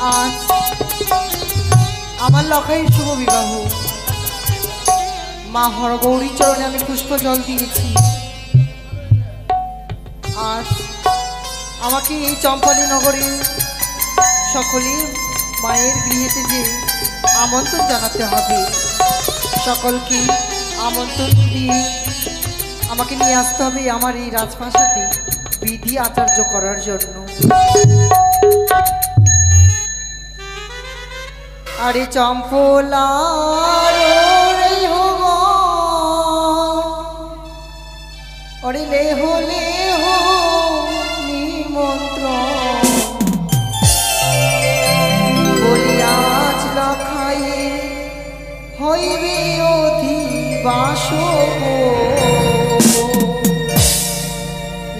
আজ আমার লখাইয়ের শুভ বিবাহ। মা হরগৌরী চরণে আমি পুষ্প জল দিয়েছি। আজ আমাকে এই চম্পালী নগরে সকলে মায়ের গৃহেতে যে আমন্ত্রণ জানাতে হবে। সকলকে আমন্ত্রণ দিয়ে আমাকে নিয়ে আসতে হবে আমার এই রাজপ্রাসাদে বিধি আচার্য করার জন্য। আরে চম্পলার ওরে লেহ লেহ নিমন্ত্রণ বলি আজ লখাইয়ে হইবে অধিবাস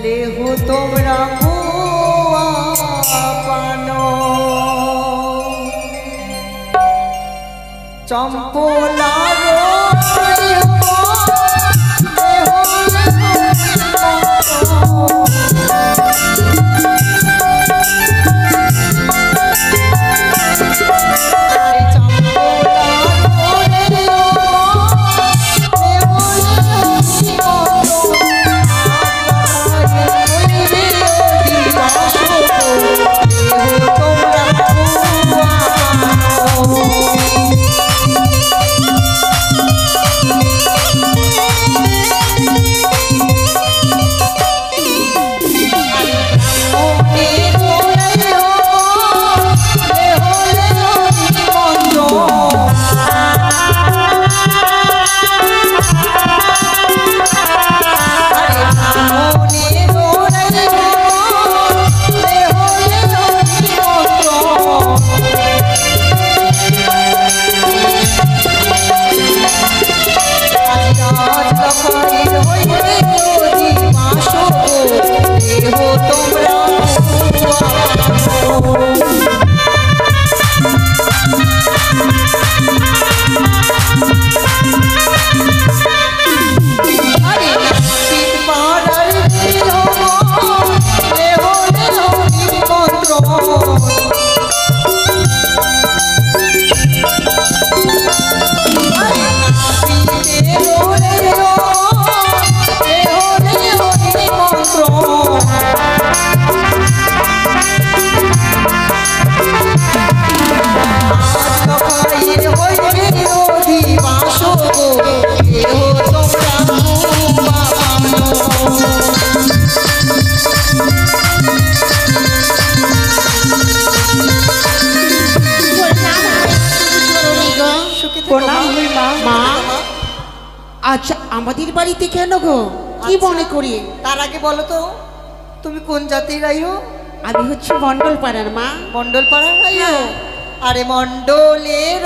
লেহ তোমরা পান চম্পলার আচ্ছা আমাদের বাড়িতে কেন গো? কি মনে করি? তার আগে বলো তো তুমি কোন জাতির আইও? আমি হচ্ছে মন্ডল পাড়ার মা। মন্ডল পাড়ার আইও? আরে মন্ডলের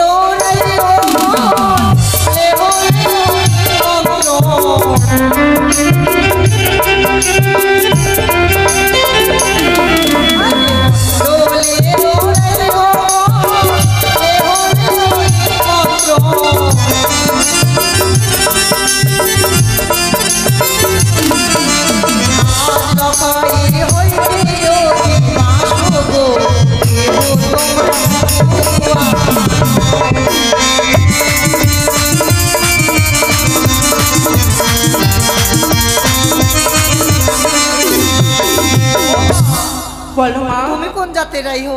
বলো মা তুমি কোন জাতের রাইও?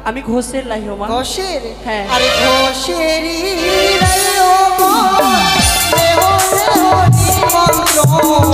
আমি ঘোষের লাইও মা। ঘোষের? হ্যাঁ। আরে ঘোষেরই রাইও দেহ দেহ নিমন্ত্রণ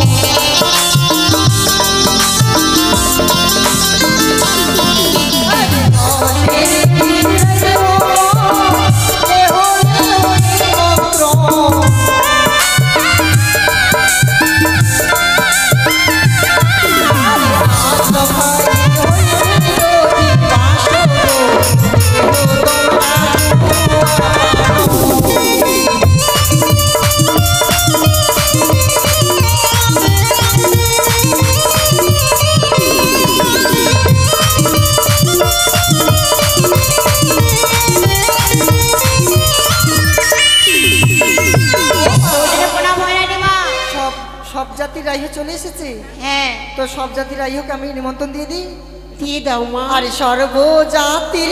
সব জাতির রাইহ চলে এসেছে। হ্যাঁ তো সব জাতির রাইহকে আমি নিমন্ত্রণ দিয়ে দিই। দিয়ে দাও মা। আরে সর্বজাতির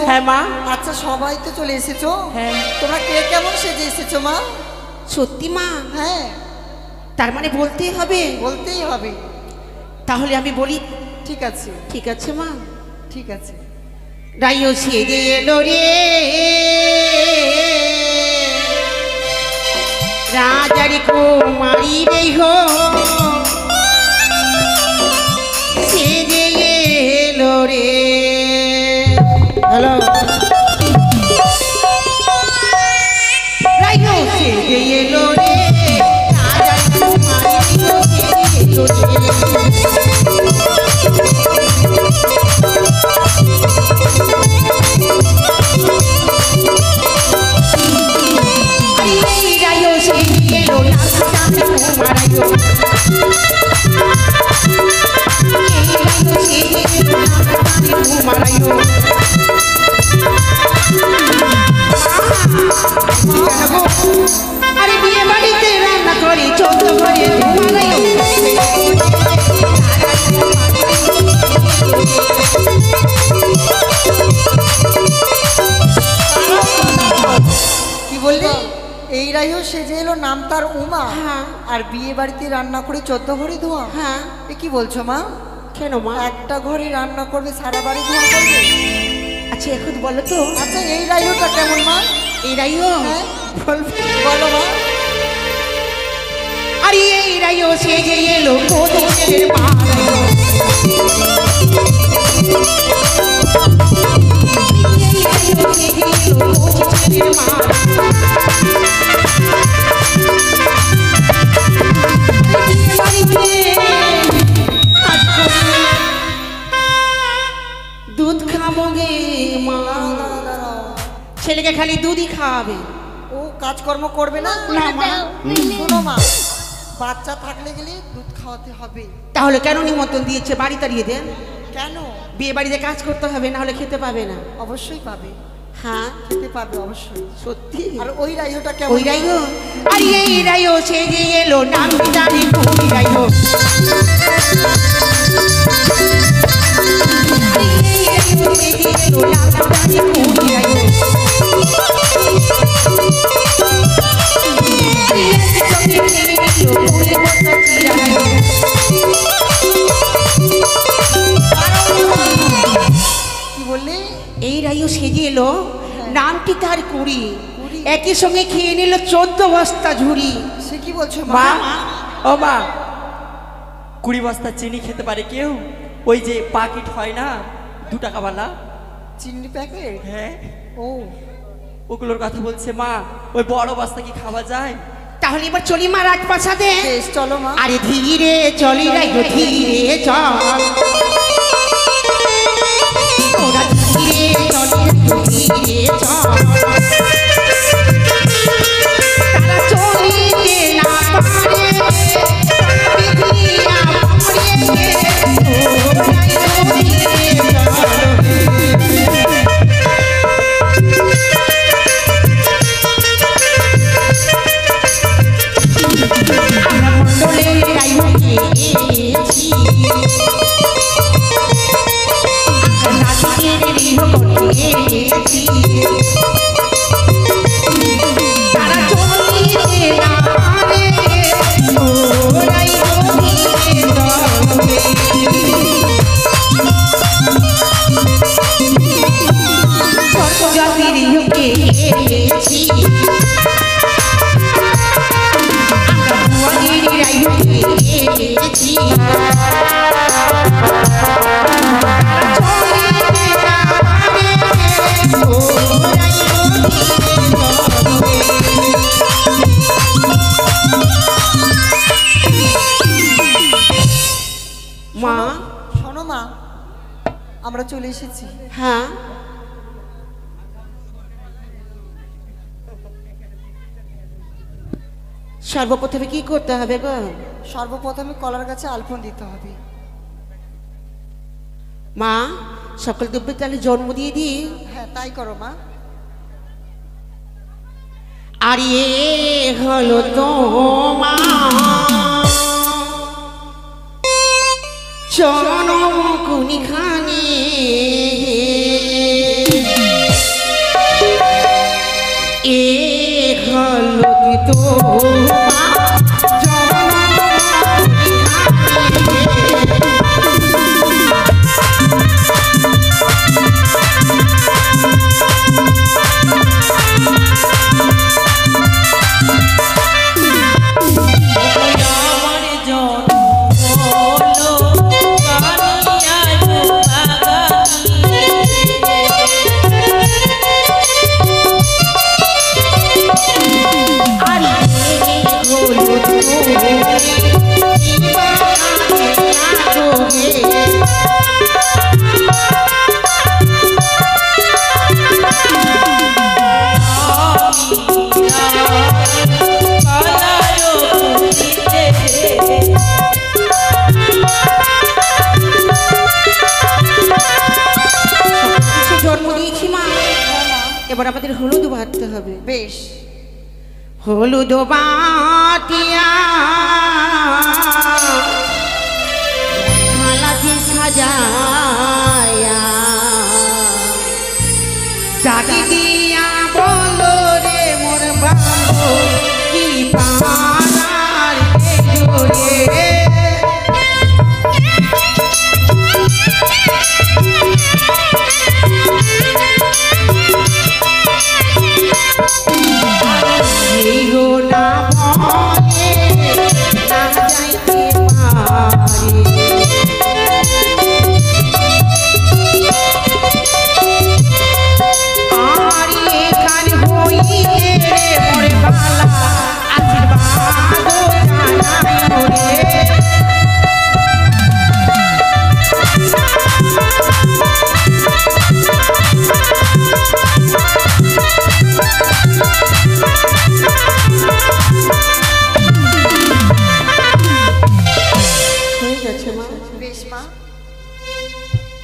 হ্যাঁ মা। আচ্ছা সবাই তো চলে এসেছো। হ্যাঁ। তোমরা কে কেমন সেজে এসেছো মা? সত্যি মা? হ্যাঁ। তার মানে বলতেই হবে? বলতেই হবে। তাহলে আমি বলি। ঠিক আছে। ঠিক আছে মা। ঠিক আছে। রাইও সেজে এলো রে রাজার কুমারী রে হো সেজে এলো রে। হ্যালো। রাইও সেজে এলো রে রাজার কুমারী রে সেজে এলো রে। আরে বিয়ে বাড়িতে রান্না করি 14 ঘরে ঘুমালাইও। কি বললি? এই রাইও সেজে এলো, নাম তার উমা। হ্যাঁ। আর বিয়ে বাড়িতে রান্না করে 14 ঘরে ধোয়া? হ্যাঁ। এ কি বলছো মা? কেন মা? একটা ঘরে রান্না করবে, সারা বাড়ি ধোয়া করবে? আচ্ছা এখন বলো তো। আচ্ছা এই রাইওটা কেমন মা? এই রাইও? হ্যাঁ। বলো মা। আরে এই রাইও সেজে এলো কোদরের পাড়ায়। এই রাইও সেজে এলো কোদরের পাড়ায়। দুধ খাবো গে মা। ছেলেকে খালি দুধই খাওয়াবে, ও কাজকর্ম করবে না? না মা। শোনো মা, বাচ্চা থাকলে গেলে দুধ খাওয়াতে হবে। তাহলে কেন নিমন্ত্রণ দিয়েছে? বাড়ি তাড়িয়ে দেন। কেন? বিয়ে বাড়িতে কাজ করতে হবে, না হলে খেতে পাবে না। অবশ্যই পাবে। হ্যাঁ খেতে পাবে অবশ্যই। সত্যি? আর ওই রাইওটা কেমন? ওই রাইও? আরে এই রাইও সেজে এলো নাম জানি কোন রাইও। আরে এই রাইও সেজে এলো নাম জানি কোন রাইও। আরে এই সঙ্গে খেলে এলো কোলে বসা চিরা রাইও। কি বললি? এই রাইও সেজে এলো, নামটি তার কুড়ি, একই সঙ্গে খেয়ে নিল 14 বস্তা ঝুড়ি। সে কি বলছো মা? মা? ও মা, 20 বস্তা চিনি খেতে পারে কেউ? ওই যে পাকিট হয় না 2 টাকাওয়ালা চিনি প্যাকেট? হ্যাঁ, ও ওগুলোর কথা বলছে মা। ওই বড় বস্তা কি খাওয়া যায়? তাহলে এবার চলি মা রাজপ্রাসাদে। বেশ চলো মা। আরে ধীরে চলি রাইও ধীরে চল। ওরা ধীরে চলি ধীরে চল। তারা চলিতে না পারে বিধিয়া পড়ে। ওরা ধীরে চল। আমরা মণ্ডলের রাইওকে এনেছি, নাচের রিহকে এনেছি। তারা চলিতে না পারে ওরাই গভীরে চলবে। সর্বজাতির রিহকে এনেছি, রাইওকে এনেছি। চলিতে না পারে ওরাই গভীরে চলে এসেছি। হ্যাঁ, সর্বপ্রথমে কি করতে হবে গো? সর্বপ্রথমে কলার গাছে আলপন দিতে হবে। মা, সকল দ্রব্যে তাহলে জন্ম দিয়ে দিই। হ্যাঁ, তাই করো মা। আর এ হলো তোমার জনম কুনিখানি, এ হলো তোমার জনম জন্ম দিয়েছি মা। এবার আমাদের হলুদ বাটতে হবে। বেশ। হলুদ বাটিয়া থালাতে সাজায়া ডাকি দিয়া বলো রে মোর বাবু কি পারার রে।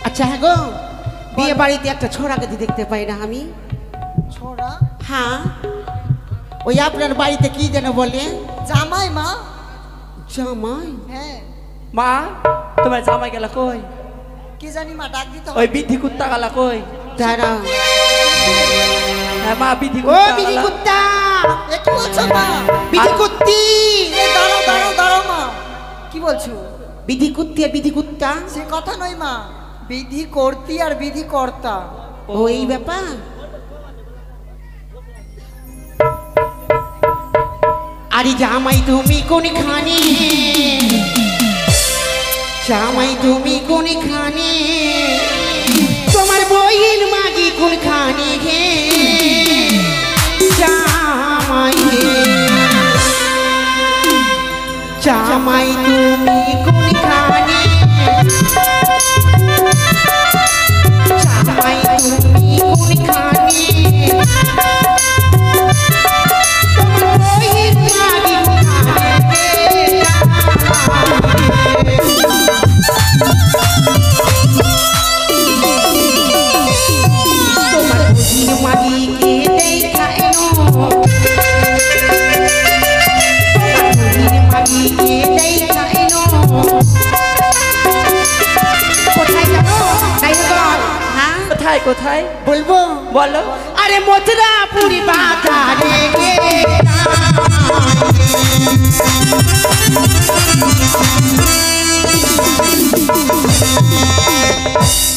আচ্ছা হ্যাঁ গো, বিয়ে বাড়িতে একটা ছোড়াকে দেখতে পাই না আমি। ছোড়া? হ্যাঁ, ওই আপনার বাড়িতে কি যেন বলে? জামাই মা। জামাই? হ্যাঁ। মা, তোমার জামাই গেল কই? কি জানি মা, ডাক দিতে হবে। ওই বিধি কুত্তা গেল কই? দাঁড়া। হ্যাঁ মা, বিধি ও কুত্তা বিধি গেলা। কুত্তা, এ কি বলছো মা? বিধি কুত্তি। এ দাঁড়াও দাঁড়াও দাঁড়াও মা, কি বলছো? বিধি কুত্তি আর বিধি কুত্তা সে কথা নয় মা, বিধি কর্তি আর বিধি কর্তা। ও এই ব্যাপার। আরে জামাই তুমি কোনখানে, জামাই তুমি কোনখানে, তোমার বইয়ের মাগি কোনখানে হে জামাই, জামাই তুমি কোনখানে, জামাই তুমি কোনখানে, তোমার বইয়ের মাগি তোমার বুঝির মাগিকে দেখাইনো, তোমার বুঝির মাগিকে দেখাইনো। কোথায় জানো নাইগর? হ্যাঁ কোথায় কোথায় বলবো? বলো। আরে মথুরাপুরি বাজারে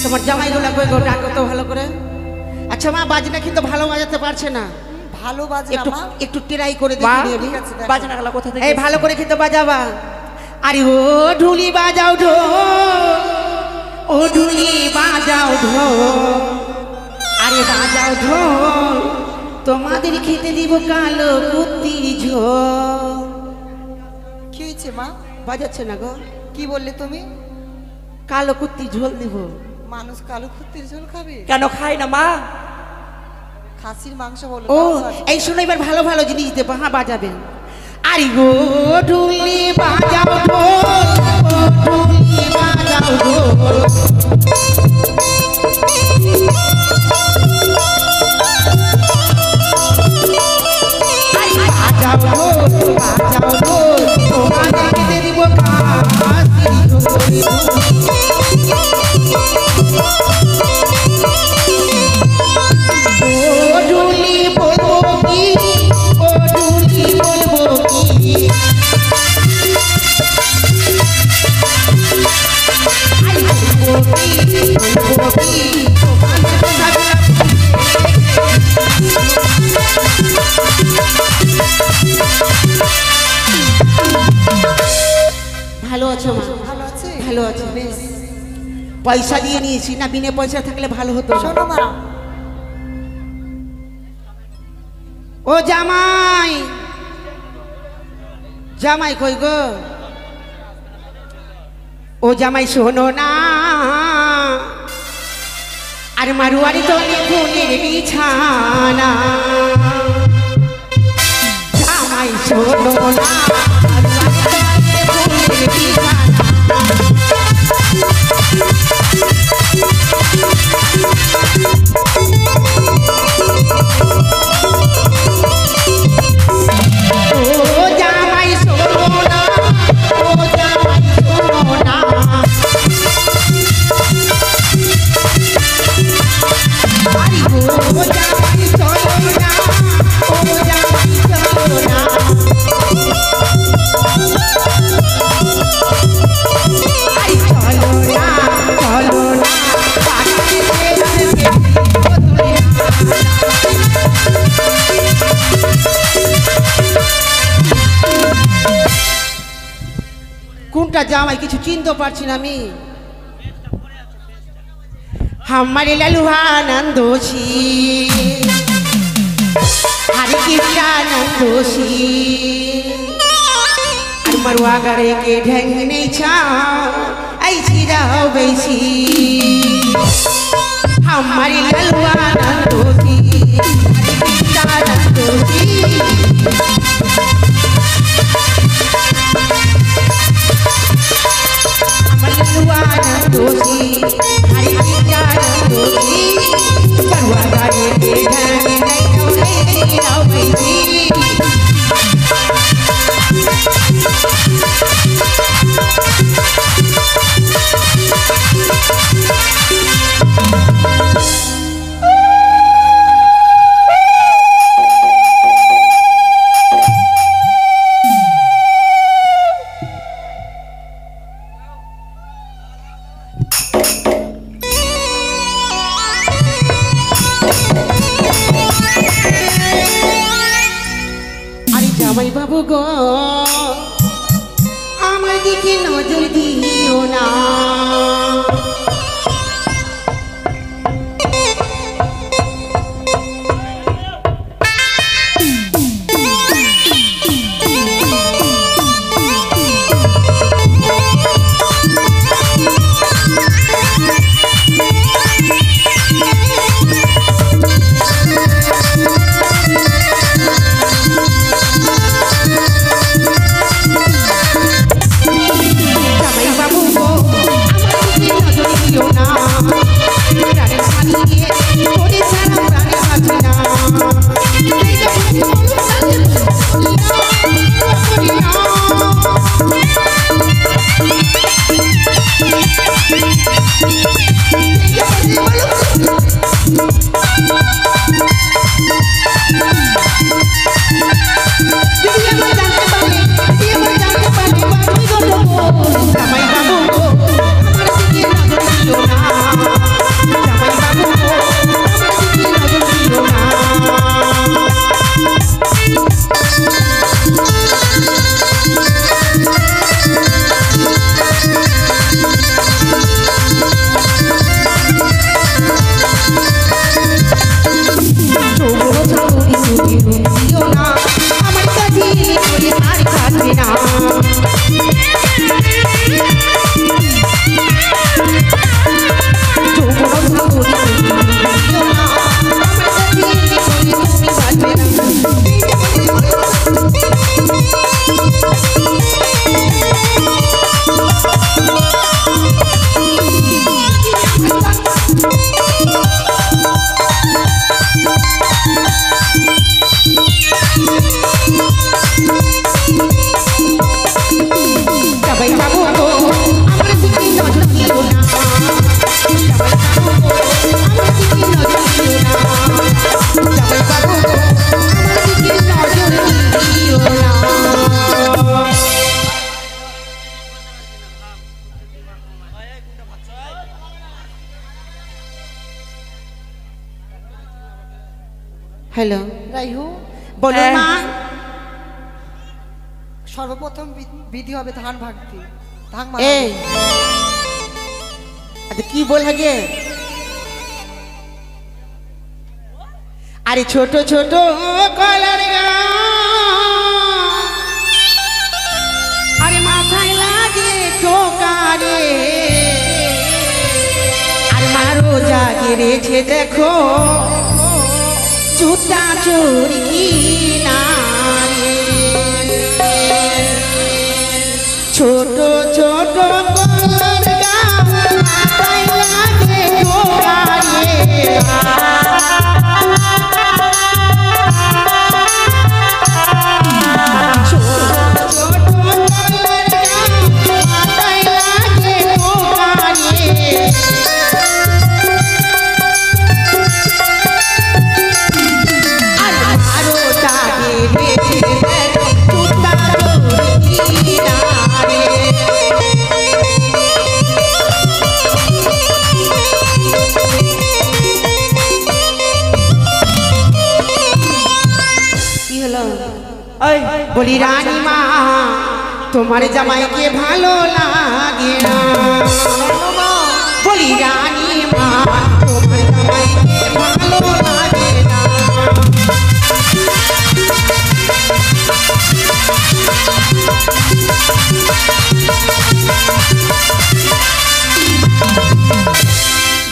তোমার জামাইগুলা কই গো, ডাকো তো ভালো করে। আচ্ছা মা, বাজনা কিন্তু ভালো বাজাতে পারছে না, ভালো বাজনা একটু মা। একটু ট্রাই করে মা, দেখি আমি। ঠিক আছে, দেখো। বাজনা গেল কোথা থেকে? এই ভালো করে কিন্তু বাজাবা। আরে ও ঢুলি বাজাও ঢোল, ও ঢুলি বাজাও ঢোল, আরে বাজাও ঢোল, তোমাদের খেতে দিব কালো কুত্তি ঝোল। কি হয়েছে মা? বাজাচ্ছে না গো, কি বললে তুমি? কালো কুত্তি ঝোল দিব। মানুষ কালো কুত্তির ঝোল খাবে? কেন খাই না মা? খাসির মাংস বলো। ও এই শুনে এবার ভালো ভালো জিনিস দেবো, হ্যাঁ বাজাবেন। আরে গো ঢুলি বাজাও ঢোল, ও ঢুলি বাজাও ঢোল, বাজাও ঢোল বাজাও ঢোল, তোমাদেরকে দিয়ে দিব খাসির ঝোল। ও ঢুলি বলবো কি, ও ঢুলি বলবো কি, আরে বলবো কি বলবো কি, তোমাদের কথাগুলো ভালো আছো মা? ভালো আছে? ভালো আছে। বেশ। পয়সা দিয়ে নিয়েছি না, বিনা পয়সা থাকলে ভালো হতো না। শোনো মা, ও জামাই, জামাই কই গো? ও জামাই শোনো না, আর মারুয়ারি তো ফুলের বিছানা, জামাই শোনো না, মারুয়ারি তো ফুলের বিছানা। ও জামাই শোনো না, ও জামাই শোনো না, আরে ও জামাই শোনো না, ও জামাই শোনো না, আরে চলো না চলো না, কোনটা জামাই কিছু চিনতে পারছি না আমি। हमारे ललुहा नंदोशी, हरे कृष्णा नंदोशी, और मरुआ गरे के ढंग नहीं छाओ ऐसी रहो वैसी। हमारे ललुहा नंदोशी, हरे कृष्णा नंदोशी, हमारे ललुहा नंदोशी, हरे कृष्णा नंदोशी, मरुआ गरे के ढंग नहीं रहो वैसी। জামাই বাবু গো আমার দিকে নজর দিও না, জামাই বাবু গো আমার দিকে হ্যালো, রাইহু, বলো মা। সর্বপ্রথম বিধি হবে ধান ভাগতে। ধান এই আচ্ছা কি বল গে? আরে ছোট ছোট কলার গা, আরে মাথায় লাগে টোকারে, আর মারো জাগে রেছে দেখো জুতা চুরি নারে। ছোট ছোট কলার গা, মাথায় লাগে টোকারে, বলি রানী মা তোমার জামাইকে ভালো লাগে না। বলি রানী মা তোমার জামাইকে ভালো লাগে না।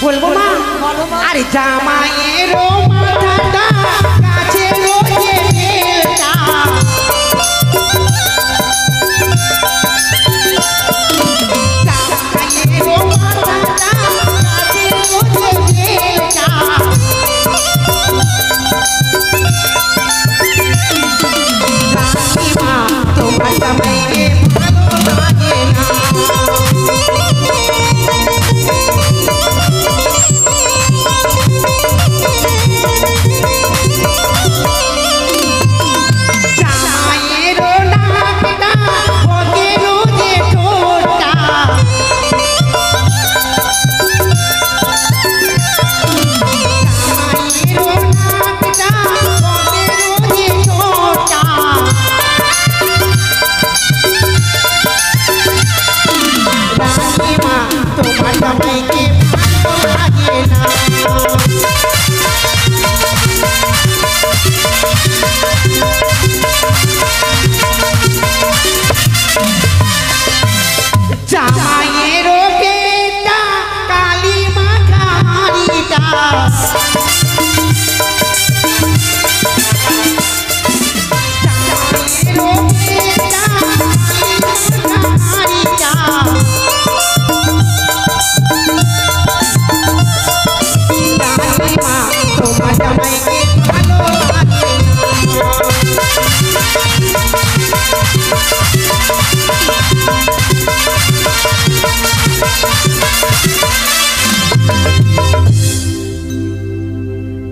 বলবো মা? আরে জামাইয়ের মাথাটা কাছে রোজে মেলটা, তোমার জামাইকে ভালো লাগে না।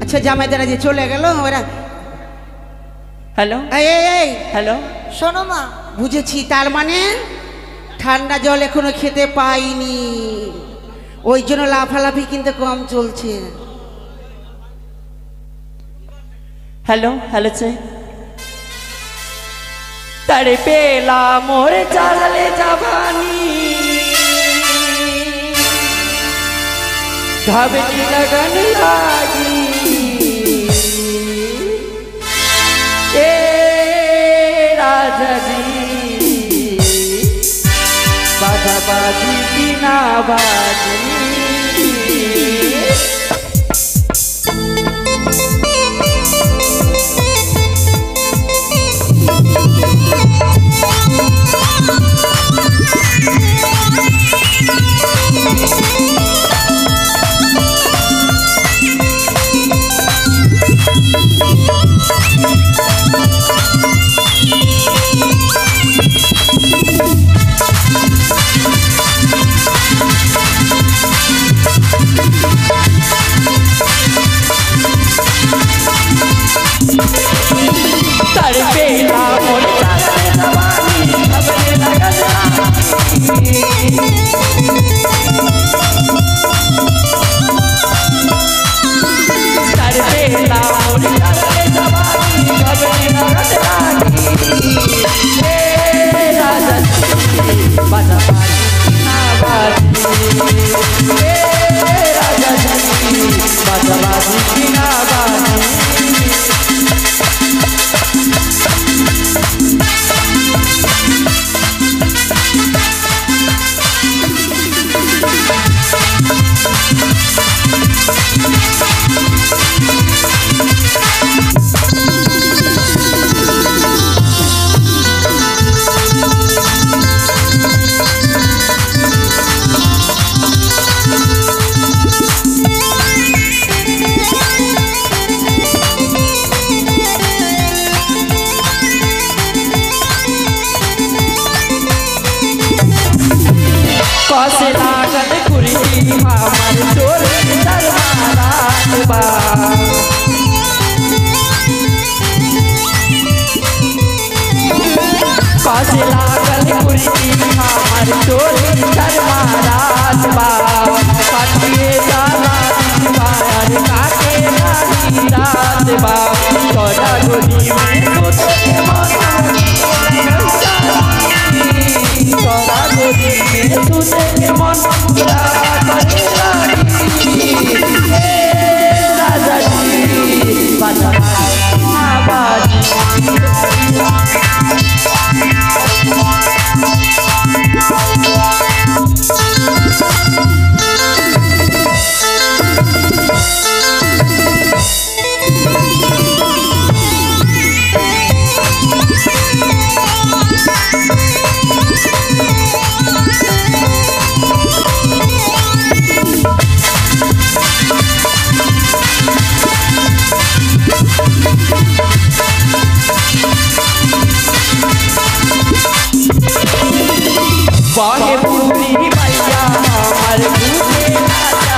আচ্ছা জামাইদারা যে চলে গেল ওরা। হ্যালো এই হ্যালো, শোনো মা, বুঝেছি, তার মানে ঠান্ডা জল এখনো খেতে পাইনি, ওই জন্য লাফালাফি কিন্তু কম চলছে। হ্যালো হ্যালো চাই তারে পেলা মোরে চালালে যাবানি ধাবেটি লগন লাগি এ রাজাজি বাজা বাজি বিনা বাজি कसे लागल कुर्ती हमर चोली शर्मारात बा कसे लागल कुर्ती हमर चोली शर्मारात बा काटिए जाला दीवार काटे नानी रात बा तोरा गोदी में सोते तोरा गोदी में सुते के मन पूरा करे लागी राजा जी बाजा बाजी बाहे पूरी मैया हमार दूधे राजा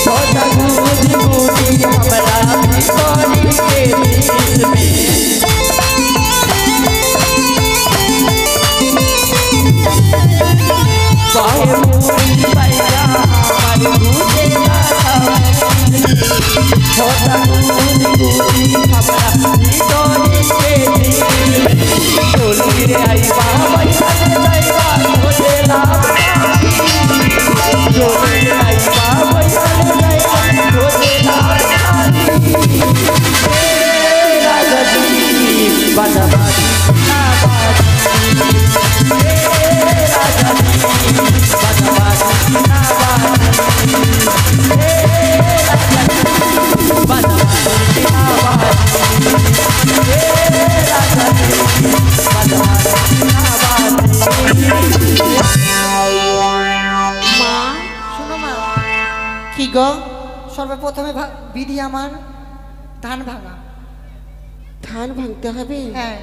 छोटा दूध बूढ़ी हमारा भिखारी के देश में बाहे पूरी मैया हमार दूधे राजा छोटा दूध बूढ़ी हमारा भिखारी के देश में चोली रे आई बाबा সর্বপ্রথমে বিধি আমার ধান ভাঙা। ধান ভাঙতে হবে? হ্যাঁ।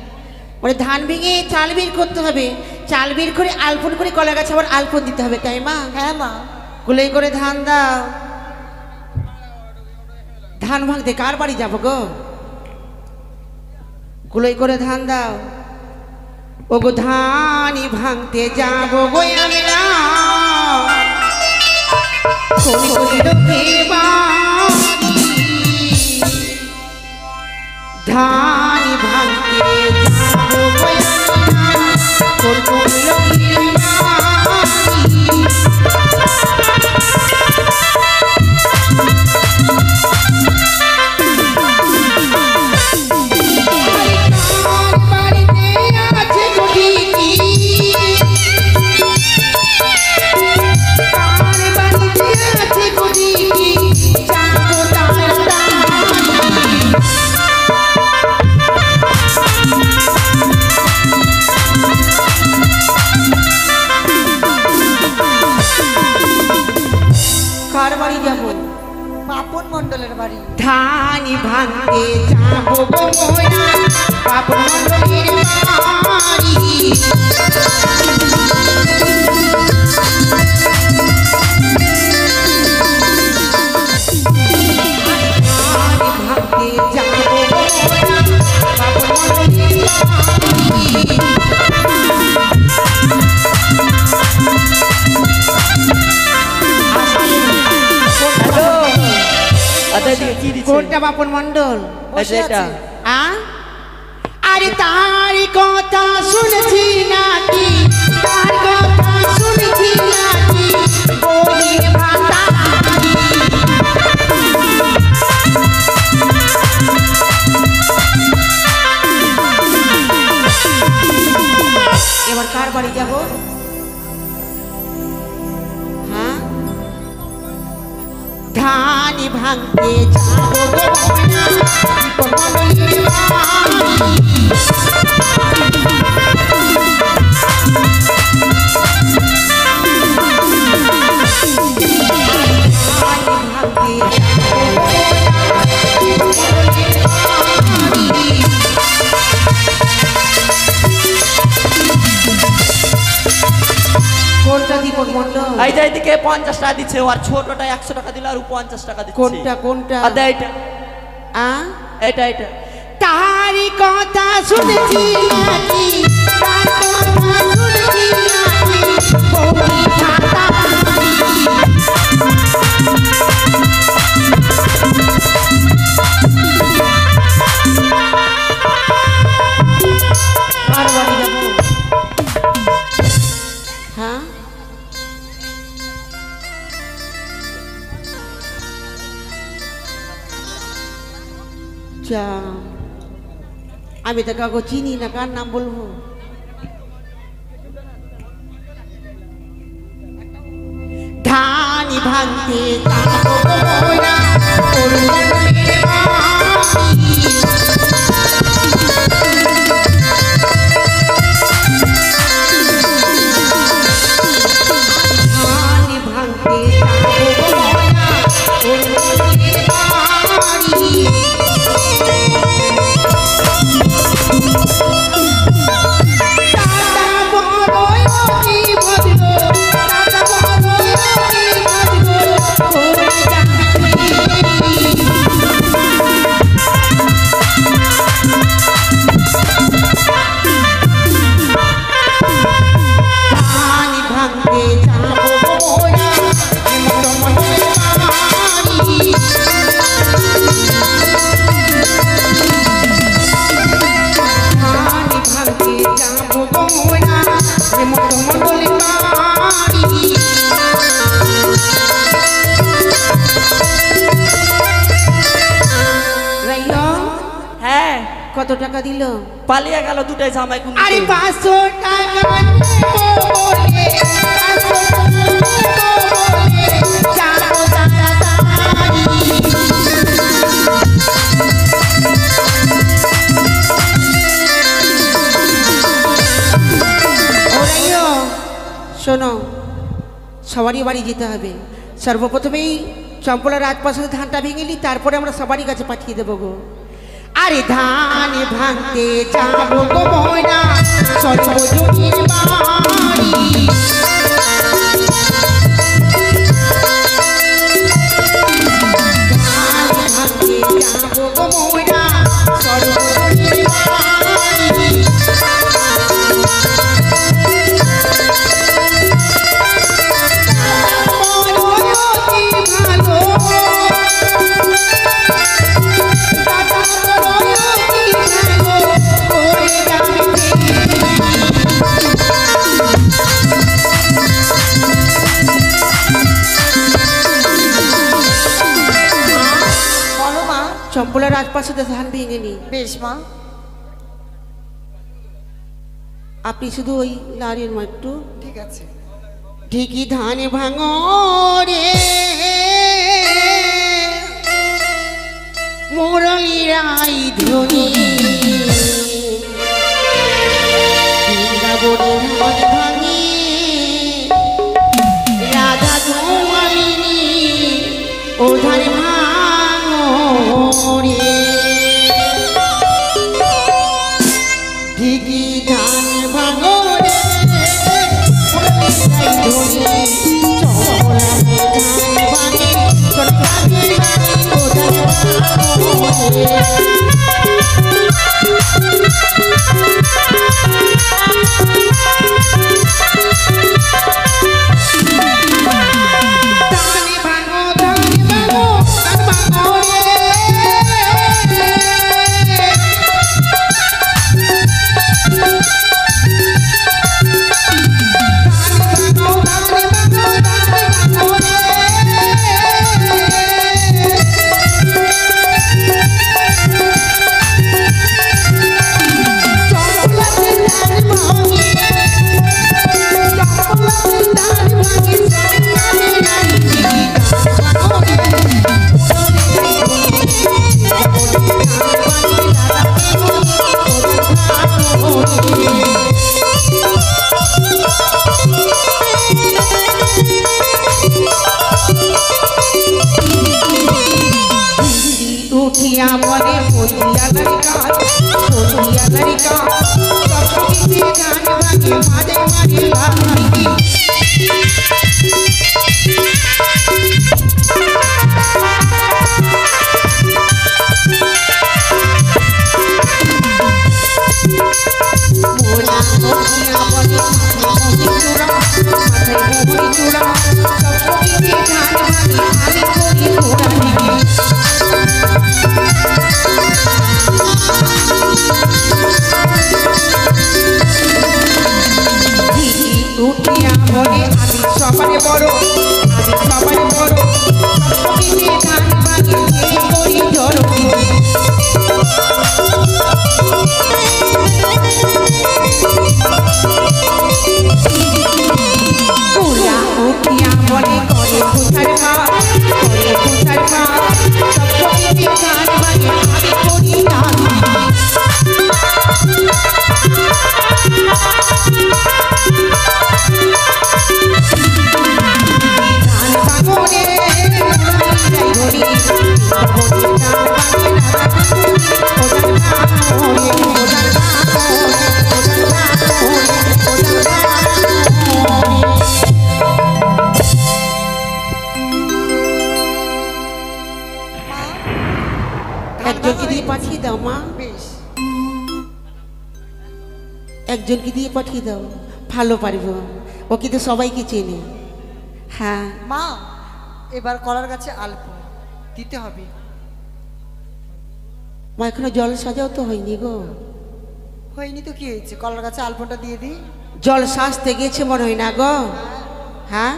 মানে ধান ভেঙে চাল বের করতে হবে, চাল বের করে আলপন করে কলা গাছে আবার আলপন দিতে হবে, তাই মা? হ্যাঁ মা। গুলোই করে ধান দাও। ধান ভাঙতে কার বাড়ি যাবো গো? গুলোই করে ধান দাও। ও গো ধানই ভাঙতে যাবো গো আমরা, কোন লোকের বাড়ি ধান ভাঙতে যাবো গো আমরা, কোন লোকের বাড়ি পাপন মন্ডলের বাড়ি। ধান ভাঙতে যাবো গো মোরা পাপন মন্ডলের বাড়ি, ধান ভাঙতে যাবো গো মোরা পাপন মন্ডলের বাড়ি। কোনটা বাপন মন্ডল? আরে তার কথা শুনছি নাকি, তার কথা শুনছি নাকি বলির ভাতা। এবার কার বাড়ি যাব? হ্যাঁ, ধান ভাঙতে যাবো গো মোরা মন্ডলের বাড়ি। এই যে এদিকে 50 টাকা দিচ্ছে আর ছোটটা 100 টাকা দিলে আর 50 টাকা দিচ্ছে। কোনটা কোনটা? আর দে এটা। এটা এটা। তারি কথা শুনেছি নাকি, তার কথা শুনেছি নাকি, বৌদি ছাতা আর বাড়ি যাবো। হ্যাঁ যা, আমি তো কাউকে চিনি না, কার নাম বলবো? ধানি ভাঙতে ধানি ভাঙতে কত টাকা দিল? পালিয়ে গেল দুটাই জামাই কোন। আরে 500 টাকা শোনো, সবারই বাড়ি যেতে হবে। সর্বপ্রথমেই চম্পলা রাজপ্রাসাদে ধানটা ভেঙে নি, তারপরে আমরা সবারই কাছে পাঠিয়ে দেবো গো। আরে ধান ভাঙতে যাবো গো ময়না, সর্বজনীর বাড়ি। ধান ভাঙতে যাবো গো ময়না, সর্বজনীর বাড়ি। চম্পলা রাজপ্রাসাদে ধান ভেঙে নি। বেশ মা, আপনি শুধু ওই দাঁড়িয়ে মা একটু। ঠিক আছে। ঠিকই ধান ভাঙো রে মুরলী রাই ধ্বনি, বৃন্দাবনের ধান ভাঙি রাধা ধুমালিনী, ও ধান ভাঙো রে। ঠিকই ধান ভাঙো রে মুরলী রাই ধ্বনি, চম্পলা ধান ভাঙে চট্টগ্রামের বাড়ি, ও ধান ভাঙো রে। উঠিয়া বলে পড়িয়া লড়কা, পড়িয়া লড়কা, সব কিছু গান ভাগে মাঝে মাঝে ভাগে। একজনকে দিয়ে পাঠিয়ে দাও, ভালো পারবো, ও কিন্তু সবাইকে চেনে। হ্যাঁ মা, এবার কলার গাছে আলপো দিতে হবে। মা এখনো জল সাজাও তো হয়নি গো। হয়নি তো কি হয়েছে, কলার গাছে আলপোটা দিয়ে দিই। জল সাজতে গেছে মনে হয় না গো। হ্যাঁ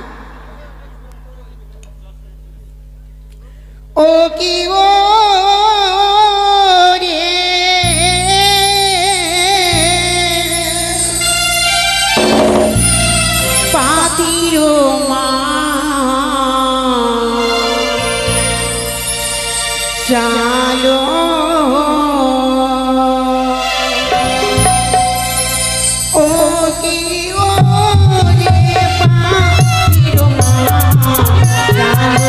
ও কি ও রে পাতির মা চালো ও কি ও রে পাতির মা চালো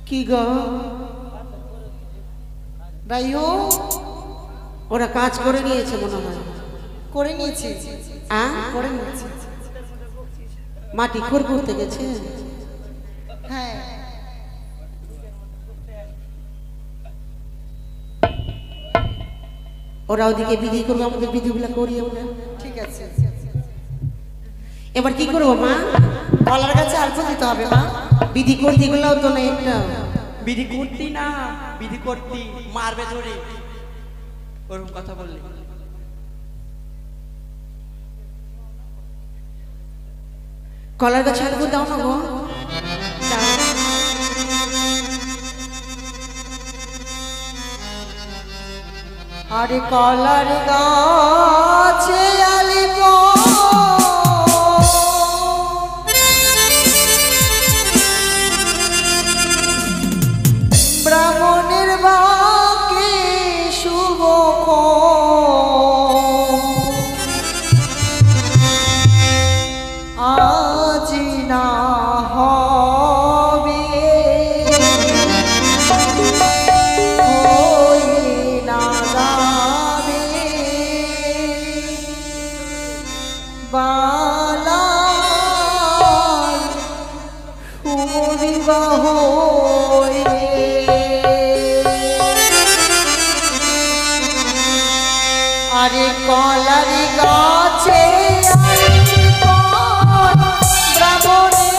কি গো ভাইও, ওরা কাজ করে নিয়েছে মনে হয়। করে নিয়েছি। করে নিয়েছি। মাটি খোর করতে গেছে। হ্যাঁ ওরা ওদিকে বিধি করবে, আমাদের বিধিগুলো করি আমরা। ঠিক আছে। এবার কি করবো মা? কলার গাছে আলপো দিতে হবে মা। বিধি করতে গেলেও তো না একটা বিধি করতি না, বিধি করতি মারবে ধরে, ওরকম কথা বললি। কলার গাছে আলপো দাও না গো। আরে কলার গাছে আলপো ব্রাহ্মণের বাকে শুভ আজ না হবে না যাবে বালার শুভ বিবাহ আরে কলার গাছে ব্রাহ্মণের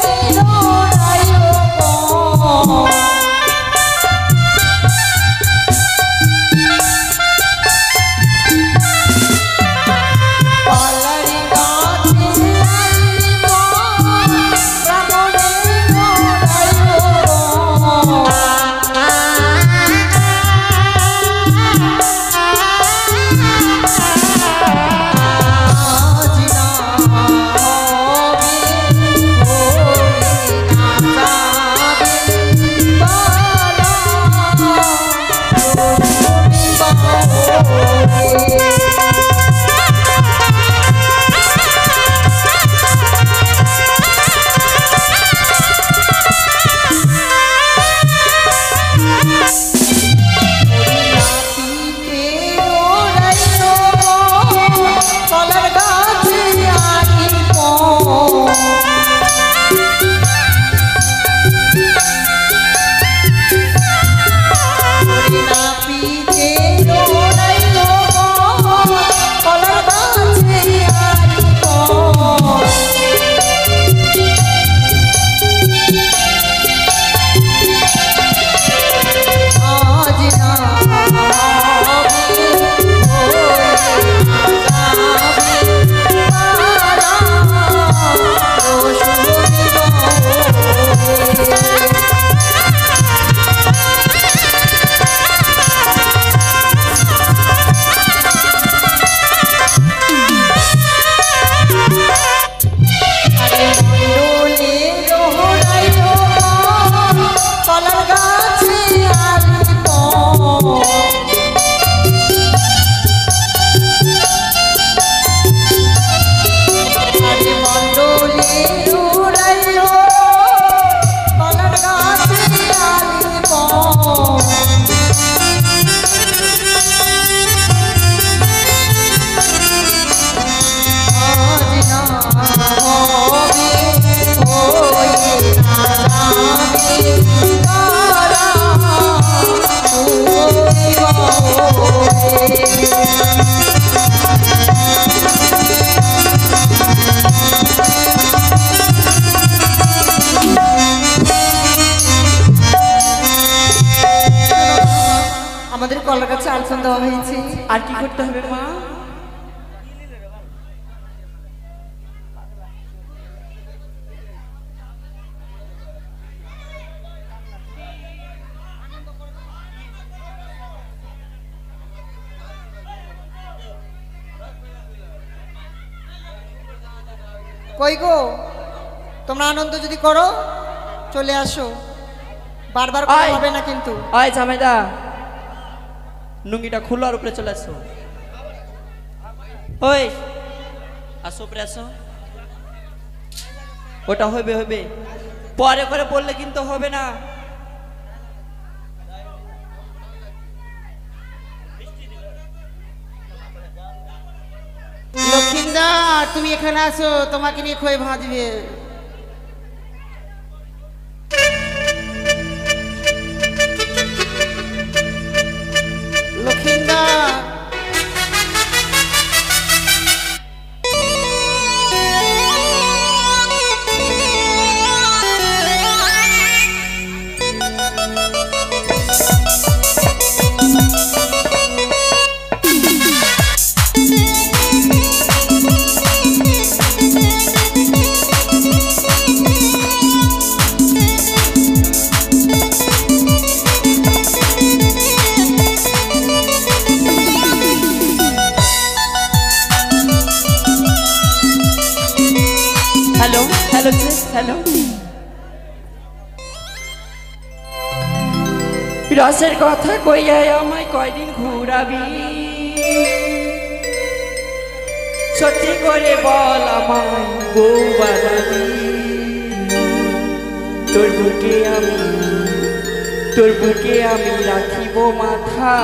আমাদের কলার গাছে আলপন দেওয়া হয়েছে। আর কি করতে হবে মা? কই গো, তোমরা আনন্দ যদি করো চলে আসো, বারবার করা আয়। হবে না কিন্তু। আয় জামাইদা, লুঙ্গিটা খুলো আর উপরে চলে আসো। ওই আসো, উপরে আসো। ওটা হবে হবে, পরে করে বললে কিন্তু হবে না। লক্ষিন্দর তুমি এখানে আসো, তোমাকে নিয়ে খই ভাজবে। লক্ষিন্দর হ্যালো হ্যালো হ্যালো, রসের কথা কইয়া আমায় কয়দিন ঘুরাবি, সত্যি করে বল আমায় বউ বানাবি। তোর বুকে আমি রাখিব মাথা,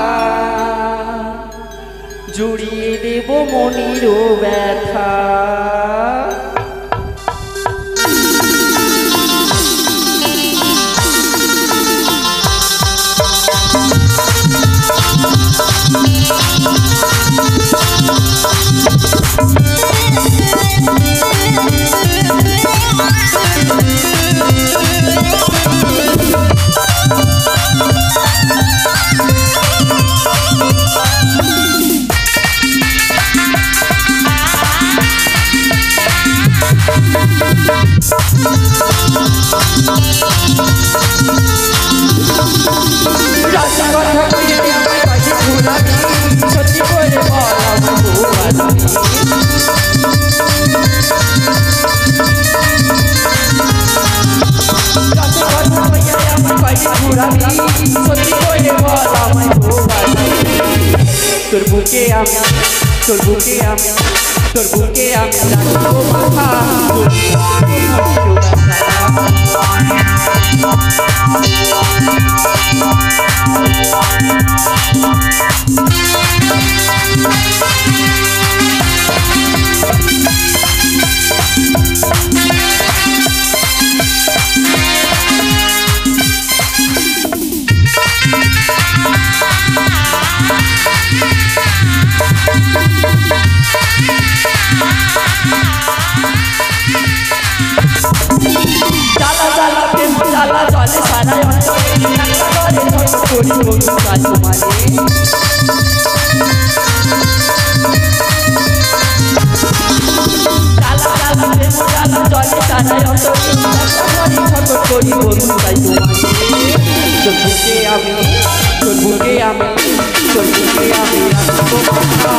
জুড়িয়ে দেব মনির ব্যথা। রসের কথা কইয়া আমায় কয়দিন ঘুরাবি, সত্যি করে বল আমায় বউ বানাবি। রসের কথা কইয়া আমায় কয়দিন ঘুরাবি, সত্যি করে বল আমায় বউ বানাবি। তোর বুকে আমি রাখবো মাথা, জ্বালা জ্বালা প্রেম জ্বালা জলে সারা অঞ্চলে, একটা করে ছোট করি বন্ধু কাজ তোমারে। জ্বালা জ্বালা প্রেম জ্বালা জলে সারা অঞ্চলে, একটা করে ছোট করি বন্ধু কাজ তোমারে। তোর বুকে আমি রাখবো মাথা,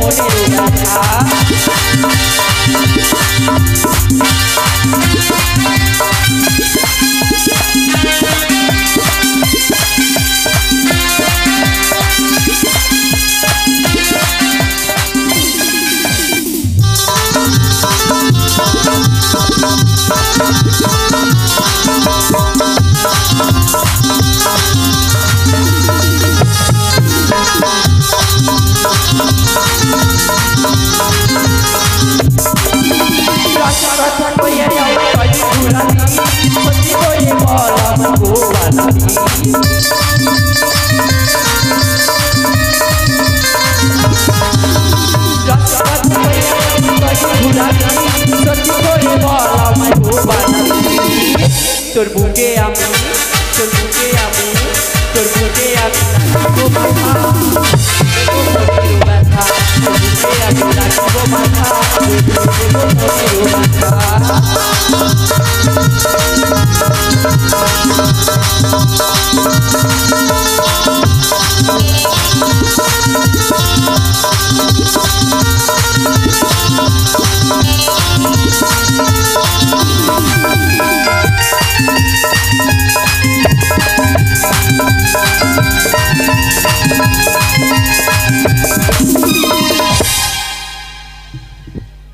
মনের ব্যথা কথা কইয়া আমায় ঘুরালি সত্যি করে বল আমার গোয়ালি কথা কইয়া আমায় ঘুরালি সত্যি করে বল আমায় গোয়ালি তোর বুকে আমি তোর বুকে আমি তোর বুকে আমি রাখিব মাথা মনের ব্যথা তোর বুকে আমি রাখিব মাথা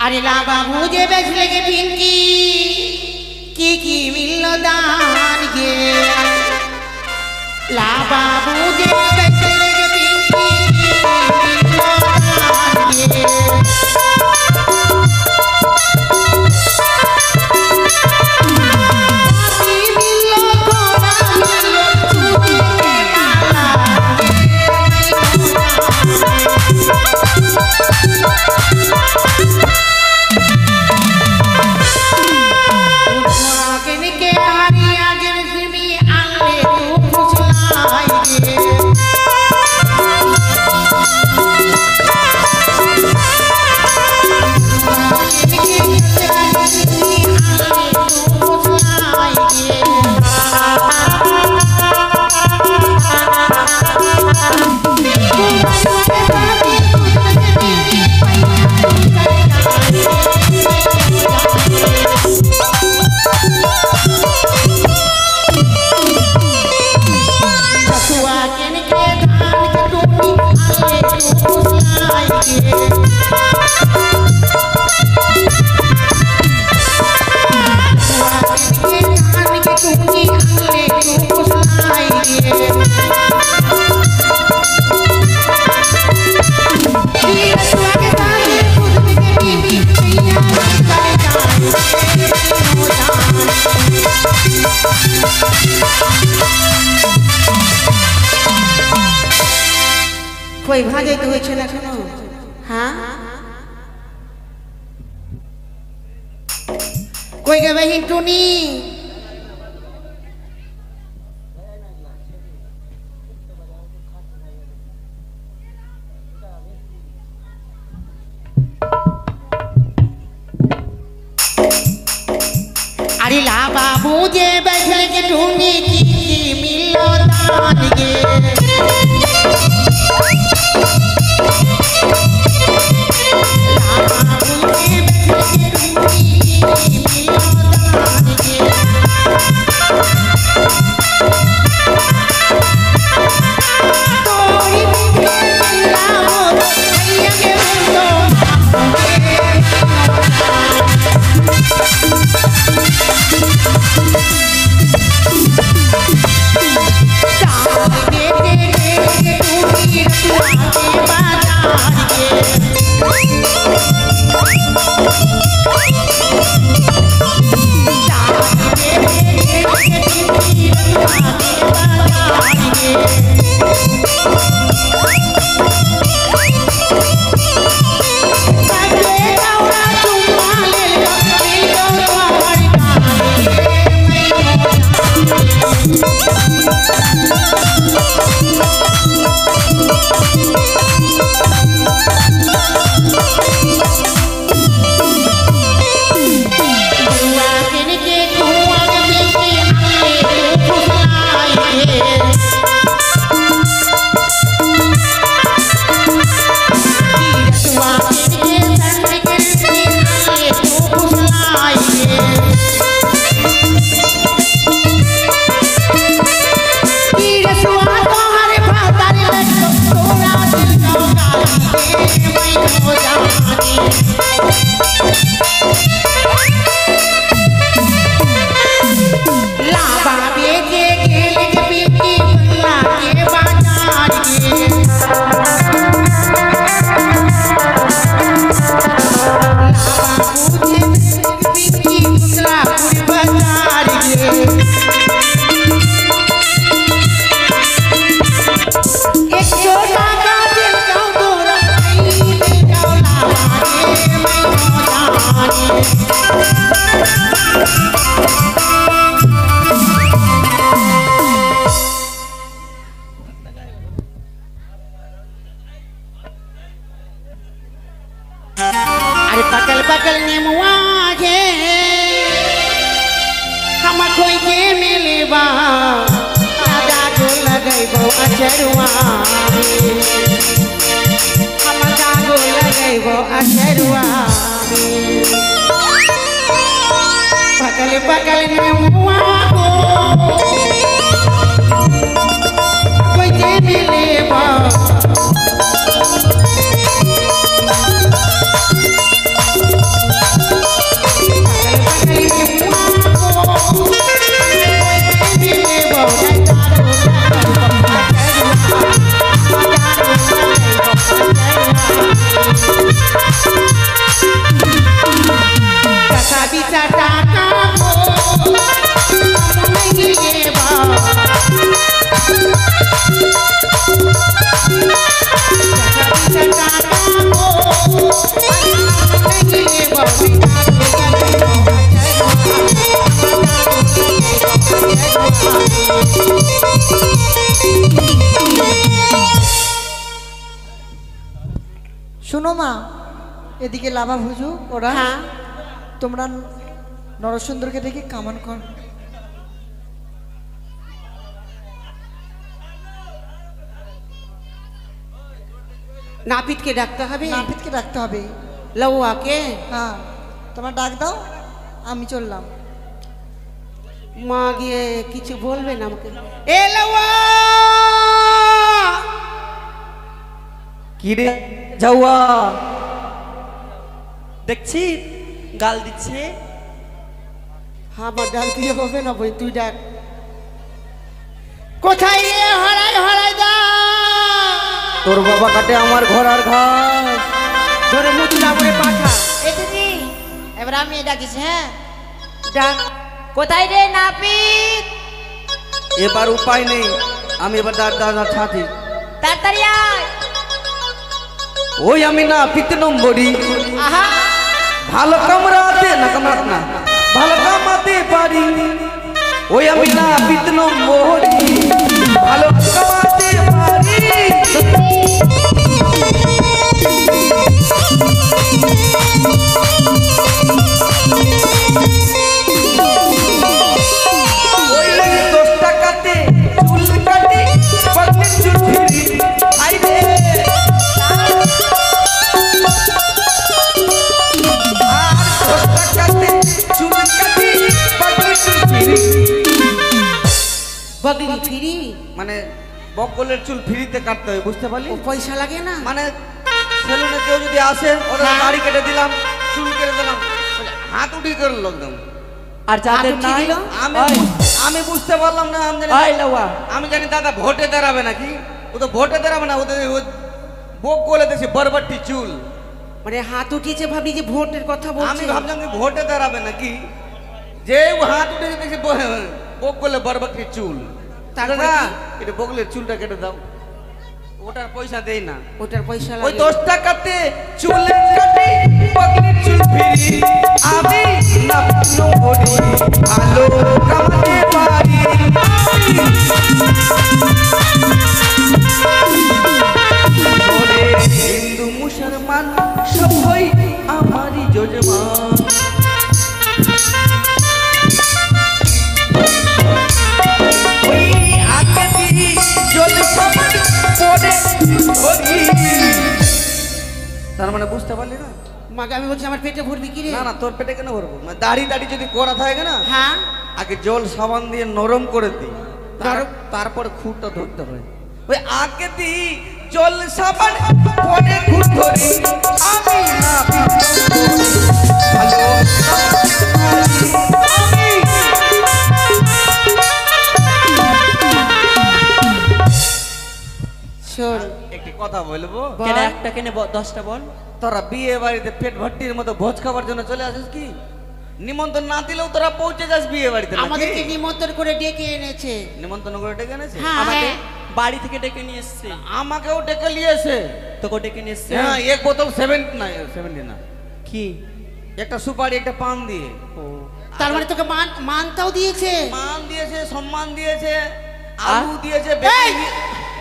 अरे ला बाबू जे बेचले के पिंकी की मिल दान के ला बाबू जे बेचले के पिंकी मिल दान के कोई भाजे तो होइछे ना कोनो हां कोई के बहिन टुनी अरे ला बाबू जे बैठले के टुनी की मिलो दान गे Thank you. বা দাগো লাগাইব আচরুয়া আমার দাগো লাগাইব আচরুয়া পাকালে পাকালে নেমুয়া গো কইতে মিলে বা শোনো মা, এদিকে লাভা ভুজু ওরা হ্যাঁ তোমরা নরসুন্দরকে দেখে কামান কর। নাপিতকে ডাকতে হবে নাপিতকে ডাকতে হবে। লউয়াকে হ্যাঁ তোমার ডাক দাও, আমি চললাম। মা গিয়ে কিছু বলবেন আমাকে? এ লউয়া কি রে যাওয়া দেখছি গাল দিচ্ছে। আমার ডাক দিয়ে হবে না বই, তুই ডাক। কোথায় রে হরাই হরাই দা তোর বাবা কাটে আমার ঘর আর ঘাস ধরে মুচলা করে পাঠা। এ দিদি, এবার আমি ডাকিস। হ্যাঁ, ডাক। কোথায় রে নাপিত? এবার উপায় নেই, আমি এবার দাঁড় ছাতি। তাড়াতাড়ি আয়। ওই আমি না পিতে নম্বরই আহা, ভালো কামড়াতে না কামড়াতে না ভালো কামাতে পারি। ওই আমি না পিতে নম্বরই ভালো কামাতে পারি। ওই 10 টাকাতে চুল কাটি পাগলি চুল ফিরি হাই রে। বগলি ফিরি মানে বকলের চুল ফ্রিতে কাটতে হয়, বুঝতে পারলি? ও পয়সা লাগে না? মানে সেলুনে কেউ যদি আসে ওদের হ্যাঁ। দাড়ি কেটে দিলাম, চুল কেটে দিলাম, বলে, হাত উঠি করলো একদম। আর যাদের হাত উঠিয়ে নাই দিল? আমি বুঝতে পারলাম না। আমি জানি দাদা ভোটে দাঁড়াবে নাকি। ও তো ভোটে দাঁড়াবে না, ওদের বক বলে দিয়েছে বরবটি চুল। মানে হাত উঠিয়েছে, ভাবি যে ভোটের কথা আমি বলছি। ভাবলাম যে ভোটে দাঁড়াবে নাকি, যে ও হাত উঠে দেখছি বক বলে বরবটি চুল। তারপরে দাদা কি? এটা বকলের চুলটা কেটে দাও, ওটার পয়সা দেই না। ওটার পয়সা ওই লাগে। 10 টাকাতে চুল কাটি বকলের চুল ফিরি আমি না নম্বরি ভালো কামাতে পারি। ওরে হিন্দু মুসলমান সবাই আমারই যজমান। ওই আকাশি জল সমান পড়ে ধরি। তার মানে বুঝতে পারলি না? মাকে আমি বলছি আমার পেটে ভরবি কি রে? না না, তোর পেটে কেন ভরবো? মানে দাড়ি যদি করা থাকে না, হ্যাঁ আগে জল সাবান দিয়ে নরম করে দিই, নরম? তারপর খুঁটটা ধরতে হয়। ওই আগে দি জল সাবান পরে খুঁট ধরি আমি না ভালো শোন একটি কথা বলবো। বল। কেন একটা কেনে 10টা বল। তোরা বিয়ে বাড়িতে পেট ভর্তির মতো ভোজ খাবার জন্য চলে আসিস কি? নিমন্ত্রণ না দিলেও তোরা পৌঁছে যাস বিয়ে বাড়িতে নাকি? আমাদেরকে নিমন্ত্রণ করে ডেকে এনেছে। নিমন্ত্রণ করে ডেকে এনেছে? হ্যাঁ। আমাকে বাড়ি থেকে ডেকে নিয়ে এসছে। আমাকেও ডেকে নিয়েছে। তোকে ডেকে নিয়ে এসছে। হ্যাঁ, এক বোতল 70 না, কি? একটা সুপারি একটা পান দিয়ে। ও তার মানে তোকে মানটাও দিয়েছে? মান দিয়েছে, সম্মান দিয়েছে, আর? আলু দিয়েছে, এই! বেগুন দিয়ে-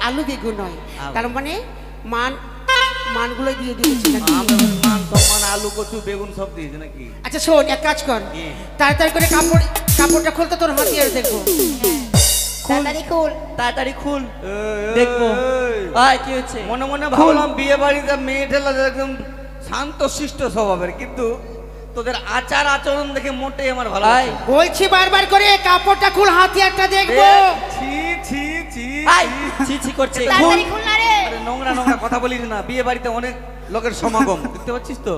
আলু বেগুন নয়, আলু। তার মানে মান মানগুলো দিয়ে দিয়েছি নাকি? মান সম্মান আলু কচু বেগুন সব দিয়েছে নাকি? আচ্ছা শোন, এক কাজ কর, কি? তাড়াতাড়ি করে কাপড়টা খুলতে, তোর হাতিয়ার দেখবো। তাড়াতাড়ি খুল। তাড়াতাড়ি খুল, দেখবো। আয় কি হচ্ছে? মনে মনে ভাবলাম বিয়ে বাড়িতে মেয়ে ঠেলা একদম শান্ত শিষ্ট স্বভাবের, কিন্তু তোদের আচার আচরণ দেখে মোটেই আমার ভালো আয়। লাগছে না। বলছি বারবার করে কাপড়টা খুল, হাতিয়ারটা দেখবো। এ, ছি ছি ছি আয়, ছি। ছি ছি করছে। খুল। তাড়াতাড়ি খুল না রে। আরে নোংরা নোংরা কথা বলিস না, বিয়ে বাড়িতে অনেক লোকের সমাগম দেখতে পাচ্ছিস তো,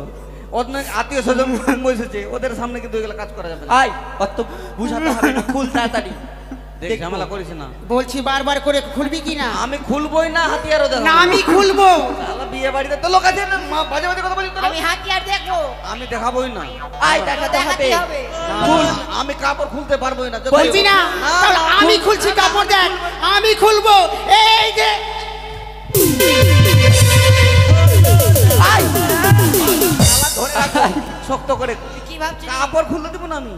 অনেক আত্মীয় স্বজন বসেছে, ওদের সামনে কিন্তু এগুলো কাজ করা যাবে না। আয়, অত বুঝাতে হবে না, খুল তাড়াতাড়ি। দেখ দেখবো। ঝামেলা করিস না। বলছি বারবার করে খুলবি কি না? আমি খুলবই না, হাতিয়ারও দেখাবো না আমি খুলবো। শালা বিয়ে বাড়িতে তো লোক আছে না, বাজে বাজে কথা বলিস তোরা। আমি হাতিয়ার দেখবো। আমি দেখাবোই না। আয়, দেখাতে হবে। হবে। খুল, আমি কাপড় খুলতে পারবোই না। বলবি না? তাহলে আমি খুলছি, কাপড় দেখ, আমি খুলবো। এই যে আয়, ধরে রাখো, শক্ত করে। তুই কি ভাবছিস? কাপড় খুলতে দেবো না আমি।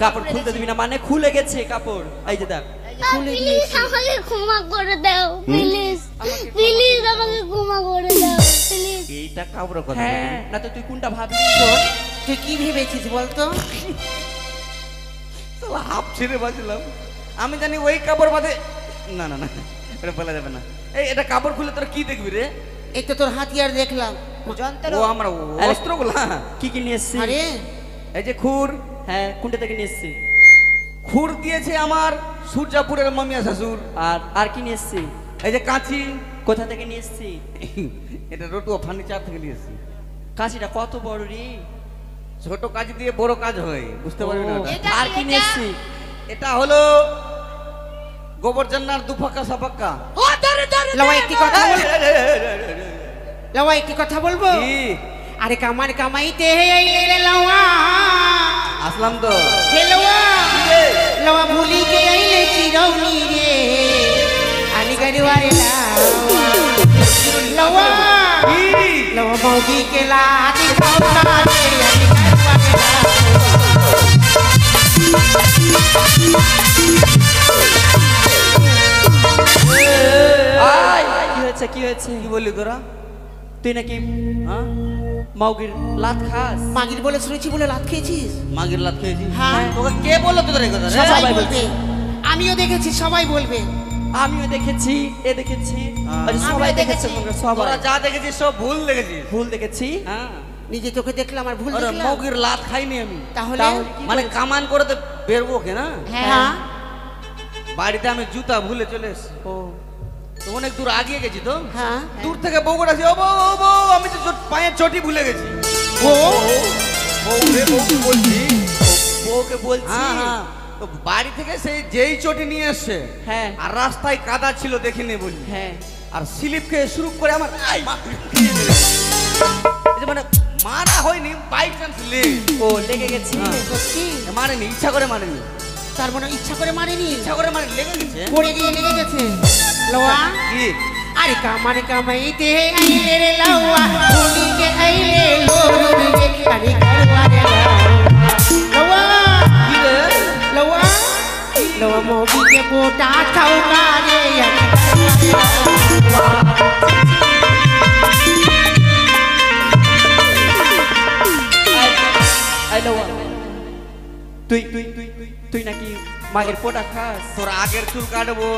কাপড় খুলতে দিবি না মানে? খুলে গেছে কাপড়, এই যে দেখ। প্লিজ আমাকে ক্ষমা করে দাও, প্লিজ প্লিজ আমাকে ক্ষমা করে দাও, প্লিজ। এইটা কাপড় কথা হ্যাঁ, না তো তুই কোনটা ভাবলি? শোন, তুই কি ভেবেছিস বলতো? শালা হাফ ছেড়ে বাজলাম। আমি জানি ওই কাপড় বাদে না না না, এটা বলা যাবে না। এই এটা কাপড় খুলে তোরা কি দেখবি রে? এই তো তোর হাতিয়ার দেখলাম। যন্ত্র। ও আমরা অস্ত্রগুলা। কি কি নিয়ে এসছি? আরে এই যে খুর, হ্যাঁ, কোনটা থেকে নিয়ে এসছি? খুর দিয়েছে আমার সূর্যাপুরের মামিয়া শাশুর। আর কি নিয়ে এসছি? এই যে কাঁচি, কোথা থেকে নিয়ে এসছি? এটা রটুয়া ফার্নিচার থেকে নিয়েছি। কাশিটা কত বড় রে! ছোট কাজ দিয়ে বড় কাজ হয়, বুঝতে পারবি না ও, এটা? এটা আর কি নিয়ে এটা? এসছি? এটা হলো গোবর জান্নার দুফাক্কা সাপাক্কা। লওয়া একটি কথা বল, লওয়া একটি কথা বলবো। কি? আরে কামার কামাইতে আইলে রে লওয়া, আসলাম তো। হে লওয়া লওয়া ভুলি কে আইলে চিরৌনি রে, আনি গরিওয়ারে লওয়া কি? লওয়া মৌদি কে লাতি খাওনা রে, আনি গরিওয়ারে আয়, কি হয়েছে, কি হয়েছে? কি বললি তোরা? তুই নাকি হ্যাঁ? মাউগির লাত খাস? মাগির বলে শুনেছি বলে লাত খেয়েছিস? মাগির লাত খেয়েছিস? হ্যাঁ। তোকে কে বললো তোদের এই কথা রে? সবাই সবাই বলবে, আমিও দেখেছি, সবাই বলবে। আমিও দেখেছি, এ দেখেছি, হ্যাঁ। আরে সবাই আমিও দেখেছে, দেখেছি। সবাই তোরা যা দেখেছিস সব ভুল দেখেছিস। ভুল দেখেছি। হ্যাঁ। নিজে চোখে দেখলাম আর ভুল আরে দেখলাম। মগির লাত খাইনি আমি। তাহলে তাহলে কি মানে করেছিস? কামান করে তো বেরবো কে না? হ্যাঁ বাড়িতে আমি জুতা ভুলে চলে এসেছি। ও, তো অনেক দূর আগিয়ে গেছি তো। হ্যাঁ দূর থেকে বউ করে আসি, ও বউ, ও বউ, আমি তো পায়ের চটি ভুলে গেছি। ও বউ রে, বউ কি বলছি? বউকে বলছি। হ্যাঁ হ্যাঁ। তো বাড়ি থেকে সেই যেই চটি নিয়ে এসছে, হ্যাঁ আর রাস্তায় কাদা ছিল দেখিনি বলি, হ্যাঁ, আর স্লিপ খেয়ে শুরু করে আমার এই যে মানে মারা হয়নি, বাই চান্স ও লেগে গেছে। সত্যি? মারেনি, ইচ্ছা করে মারেনি, তার মানে ইচ্ছা করে মারেনি, ইচ্ছা করে মানে লেগে গেছে। পড়ে গিয়ে লেগে গেছে। লওয়া কি? আরে কামার কামাইতে আইলে রে লওয়া, ভুলিকে আইলে লোরু রে, আরে কারওয়ারে লওয়া কি রে? লওয়া লওয়া মোবিকে পোটা খাওকা রে, আরে আই লও। তুই নাকি মাগের পোটা খাস? তোর আগের চুল কাটবো,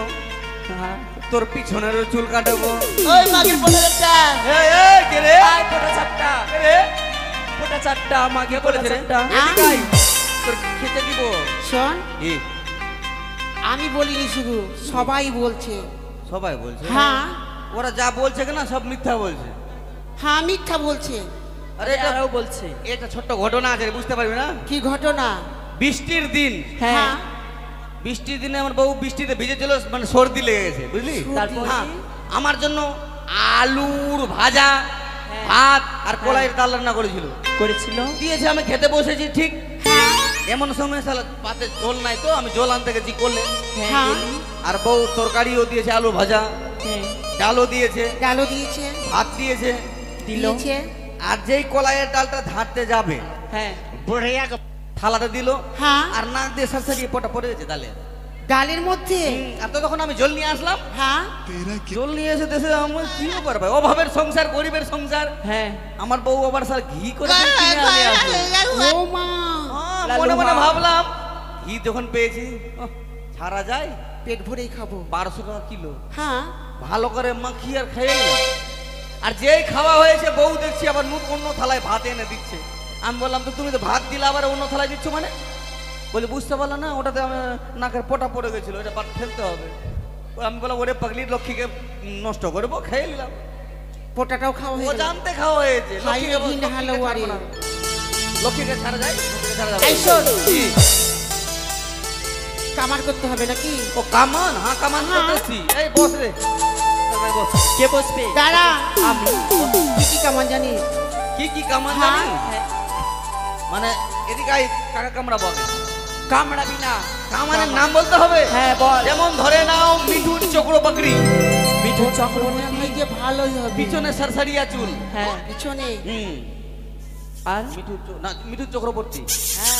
হ্যাঁ। তোর পিছনেরও চুল কাটবো। ওই মাগির পোলা একটা। এই, এই, কে রে? আয় পোটা চারটা, কে রে? পোটা চারটা, মাগে কে পোটা বলেছে রে? চারটা। এদিকে আয়, তোর খেতে দিব। শোন, কি? আমি বলিনি শুধু, সবাই বলছে। সবাই বলছে। হ্যাঁ ওরা যা বলছে না সব মিথ্যা বলছে। হ্যাঁ মিথ্যা বলছে। আরে এটা এটাও বলছে। এটা ছোট্ট ঘটনা আছে, বুঝতে পারবি না? কি ঘটনা? বৃষ্টির দিন, হ্যাঁ, বৃষ্টির দিনে আমার বউ বৃষ্টিতে ভিজেছিল, মানে সর্দি লেগে গেছে, বুঝলি? তারপর? হ্যাঁ, আমার জন্য আলুর ভাজা, ভাত আর কলাইয়ের ডাল রান্না করেছিল, করেছিল। দিয়েছে। আমি খেতে বসেছি, ঠিক এমন সময় সালা পাতে জল নাই, তো আমি জল আনতে গেছি করলে, হ্যাঁ আর বউ তরকারিও দিয়েছে, আলু ভাজা, হ্যাঁ, ডালও দিয়েছে, ডালও দিয়েছে, ভাত দিয়েছে, দিয়েছে। আর যেই কলাইয়ের ডালটা ধারতে যাবে, হ্যাঁ। থালাতে দিল, হ্যাঁ আর নাক দিয়ে সারসারিয়ে পটা পড়ে গেছে ডালে। ডালের মধ্যে আর তো তখন আমি জল নিয়ে আসলাম, হ্যাঁ জল নিয়ে এসে দেশে আমার কি ব্যাপার ভাই, অভাবের সংসার, গরিবের সংসার। হ্যাঁ আমার বউ আবার স্যার ঘি করে কিনে আনে আসলো। ও মা মনে মনে লালু মা। ভাবলাম ঘি যখন পেয়েছি ছাড়া যায়, পেট ভরেই খাবো 1200 টাকা কিলো, হ্যাঁ ভালো করে মাখি আর খেয়ে নিলাম। আর যেই খাওয়া হয়েছে বউ দেখছি আবার অন্য থালায় ভাত এনে দিচ্ছে। আমি বললাম তো তুমি তো ভাত দিলে আবার অন্য থালায় দিচ্ছ মানে? বলে বুঝতে পারলো না, ওটাতে আমার নাকের পোটা পড়ে গেছিল, ওটা ভাত ফেলতে হবে। আমি বললাম ওরে পাগলির লক্ষ্মীকে নষ্ট করবো, খেয়ে নিলাম। পোটাটাও খাওয়া ও হয়ে গেল। জানতে খাওয়া হয়েছে, হাই লক্ষ্মীকে ঘিন হালো আরে। লক্ষ্মীকে ছাড়া যায়, লক্ষ্মীকে ছাড়া এই যাবে। শোন। কি? কামার করতে হবে নাকি? ও কামান, হ্যাঁ কামান করতেছি। এই বস রে, এই বস। কে বসবে? দাঁড়া, আমি। কি কি কামান জানিস? কি কি কামান হ্যাঁ। জানি? মানে এদিকে আয়, কাকা কামড়া বলে। কামড়াবি না। কামানের নাম বলতে হবে। হ্যাঁ বল। যেমন ধরে নাও মিঠুন চক্রবর্তী, মিঠু চক্র। মনে হয় যে ভালোই হবে। পিছনে সারসারিয়া চুল। হ্যাঁ পিছনে আর মিঠুন চক্রবর্তী। হ্যাঁ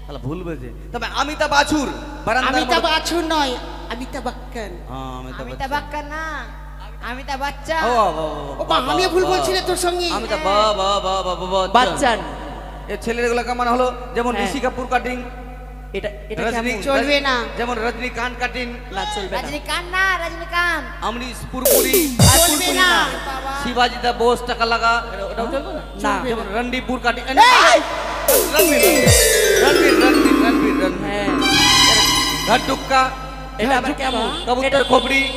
তাহলে ভুল বলছে। তবে আমিতা বাছুর বারান্দার আমি তা মধ্যে- বাছুর নয়, আমি তা বাক্কান। হ্যাঁ, আমিতা আমি তা বাচ্চা। বাক্কা না, আমি তা বাচ্চা। ও বাবা, ও মা, আমিও ভুল বলছি রে তোর সঙ্গে। আমিতা বাবা বাবা বাবা বাচ্চান। এ ছেলেগুলো কেমন হলো? যেমন হ্যাঁ। ঋষি কাপুর কাটিং, এটা এটা রজনী কেমন? চলবে না। যেমন রজনীকান্ত কাটিং, না চলবে না। রজনীকান্ত না, রজনীকান্ত। আমরিশ পুরপুরি, আর চলবে পুরপুরি না। বাবা শিবাজি দা বোস টাকা লাগা, ওটাও চলবে না? না। যেমন রণদীপুর কাটিং, এই! রণবীর রণবীর রণবীর রণবীর রণবীর হ্যাঁ ঘাটুক্কা, এটা আবার কেমন? কবুতর খবরি।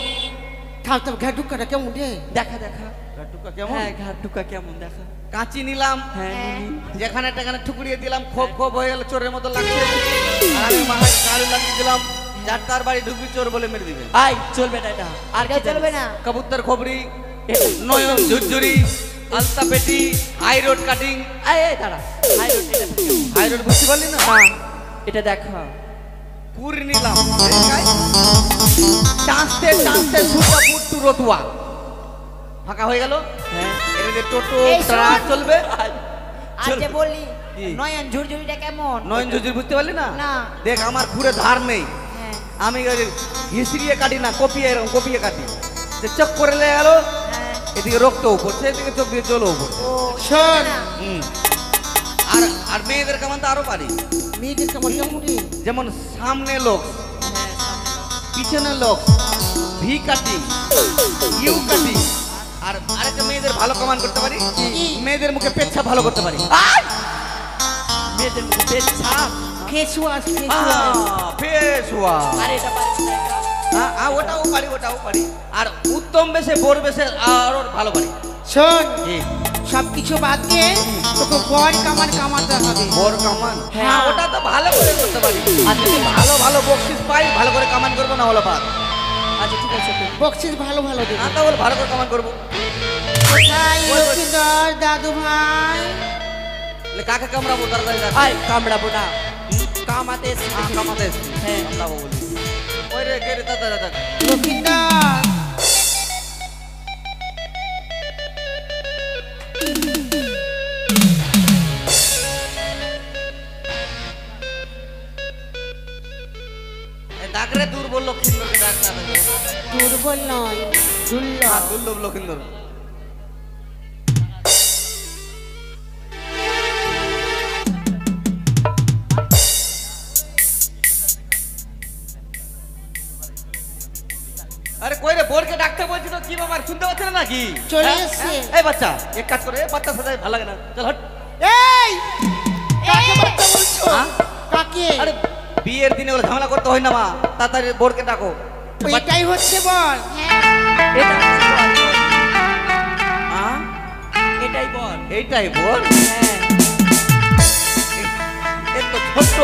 থাক থাক, ঘাট ঢুকাটা কেমন রে? দেখা দেখা। ঘাটুক্কা কেমন? হ্যাঁ ঘাট ঢুকা কেমন দেখা। কাঁচি নিলাম, হ্যাঁ যেখানে টেখানে ঠুকরিয়ে দিলাম, খোপ খোপ হয়ে গেল, চোরের মতো লাগছে। আর আমি মাথায় গাড়ি লাগিয়ে দিলাম, যার তার বাড়ি ঢুকবি চোর বলে মেরে দিবে। আই চলবে না এটা। আর এটা কি চলবে জানিস? না। কবুতর খবরি, এটা- নয়ন ঝুরঝুরি, আলতা পেটি, হাই রোড কাটিং। এই এই দাঁড়া। হাই রোড এটা কেমন? হাই রোড বুঝতে পারলি না? না এটা দেখা। পুর নিলাম, টাঁচতে টাঁচতে সুতা পুট্টু রতুয়া ফাঁকা হয়ে গেল। হ্যাঁ এর মধ্যে টোটো এই শোন। ট্রাক চলবে। আর যে বললি কি? নয়ন ঝুরঝুরিটা কেমন? নয়ন ঝুরঝুরি বুঝতে পারলি না? না। দেখ আমার খুঁড়ে ধার নেই, হ্যাঁ আমি ঘিসড়িয়ে কাটি না, কপিয়ে এরকম কপিয়ে কাটি। যে চক করে লে গেল, হ্যাঁ। এদিকে রক্তও পড়ছে, এদিকে চোখ দিয়ে জলও পড়ছে। ও শোন, না। হুম। আর আর মেয়েদের কামান তো আরো পারি। মেয়েদের কামান কেমন রে? যেমন সামনে লোক, হ্যাঁ, সামনে নাও। পিছনে লোক, ভি কাটিং, ইউ কাটিং। আর আরেকটা মেয়েদের ভালো কামান করতে পারি, মেয়েদের মুখে পেচ্ছা ভালো করতে পারি। মেয়েদের মুখে পেট ছাপ। Face wash, face wash. Face wash. আর এটা পারিস না এটা? ওটাও পারি, ওটাও পারি। আর উত্তম বেশে বোর বেশে আরো ভালো পারি। শোন, জি, সবকিছু বাদ দিয়ে তোকে বড় কামান কামাতে হবে। বোর কামান। হ্যাঁ। হ্যাঁ, ওটা তো ভালো করে করতে পারি। আর যদি ভালো ভালো বকশিস পাই, ভালো করে কামান করবো, না হলো বাদ। আচ্ছা ঠিক আছে। বক্সিস ভালো ভালো দেবে। না তাহলে ভালো করে কামান করবো। কোথায় লক্ষ্মীধর দাদু ভাই? কাকে কামড়াবো তাড়াতাড়ি দেখ। আই কামড়াবো না। কামাতে এসেছি। কামাতে এসছি। হ্যাঁ। কামড়াবো বলি। ওই রে কে রে, দাদা দাদা। লক্ষ্মীধর, ডাক রে, দুর্বল লক্ষিন্দরকে ডাক তাড়াতাড়ি। দুর্বল নয়, দুর্লভ। দুর্লভ লক্ষিন্দর। আরে কই রে, বোরকে ডাকতে বলছি তো, কি ব্যাপার শুনতে পাচ্ছ না নাকি? চলে হ্যাঁ? এসছে। এই বাচ্চা, এক কাজ করে, বাচ্চা সাথে ভালো লাগে না, চল হট। এই, কাকে বাচ্চা বলছো? হ্যাঁ? কাকে? আরে বিয়ের দিনে ওগুলো ঝামেলা করতে হয় না মা, তাড়াতাড়ি বোরকে ডাকো। এটাই হচ্ছে বল। এটা হচ্ছে বল। হ্যাঁ? এটাই বল। এইটাই বল। হ্যাঁ এ তো ছোট্ট,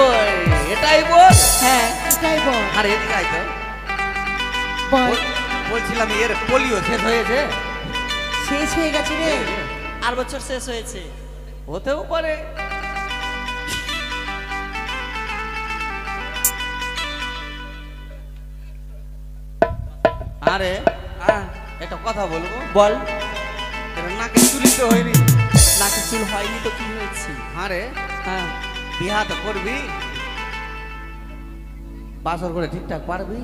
এটাই বল। হ্যাঁ এটাই বল। আর এদিকে আয় তো। বল, বলছিলাম এর পোলিও শেষ হয়েছে। শেষ হয়ে গেছে রে। আর বছর শেষ হয়েছে। হতেও পারে। আরে হ্যাঁ একটা কথা বলবো, বল। এর নাকে চুলি তো হয়নি। নাকি চুল হয়নি তো কি হয়েছে? আরে হ্যাঁ বিহা তো করবি, বাসর করে ঠিকঠাক পারবি?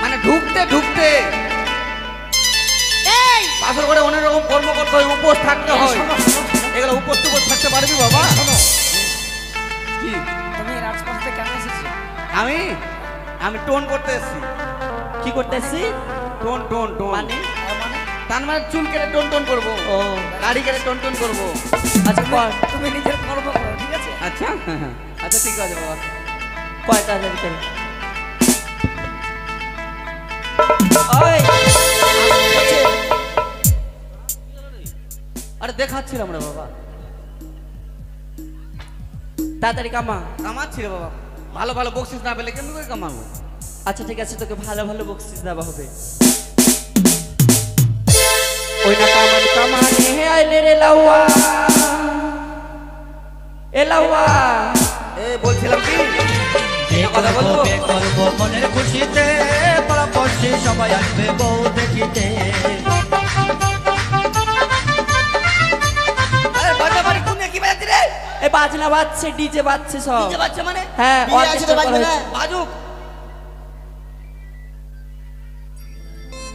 মানে ঢুকতে ঢুকতে এই বাসর করে অনেক রকম কর্ম করতে হয়, উপোস থাকতে হয়। এগুলো উপোস টুপোস থাকতে পারবি বাবা? কি তুমি রাজপথে কেন এসেছো? আমি আমি টোন করতে এসেছি। কি করতে এসেছি? টোন টোন টোন মানে তার মানে চুল কেটে টোন টোন করবো, ও দাড়ি কেটে টোন টোন করবো। আচ্ছা কর, তুমি নিজের কর্ম করো, ঠিক আছে? আচ্ছা আচ্ছা ঠিক আছে বাবা। কয় তাড়াতাড়ি করে। ওই আরে দেখাচ্ছিলাম রে বাবা, তাড়াতাড়ি কামা। কামাচ্ছি রে বাবা। ভালো ভালো বকশিস না পেলে কেমন করে কামাবো? আচ্ছা ঠিক আছে, তোকে ভালো ভালো বকশিস দেওয়া হবে। ওই না কামান কামানে হে আইলে রে লাউয়া, এ লাউয়া। এ বলছিলাম কি কথা বলবো? করবো মনের খুশিতে পরপশি সবাই আসবে বউ দেখিতে। আরে বাজা বাড়ি কোন কি বাজাচ্ছি রে? এ বাজনা বাজছে, ডিজে বাজছে সব। ডিজে বাজছে মানে? হ্যাঁ, ডিজে আছে তো orchestra বাজবে করা না? হয়েছে। বাজুক।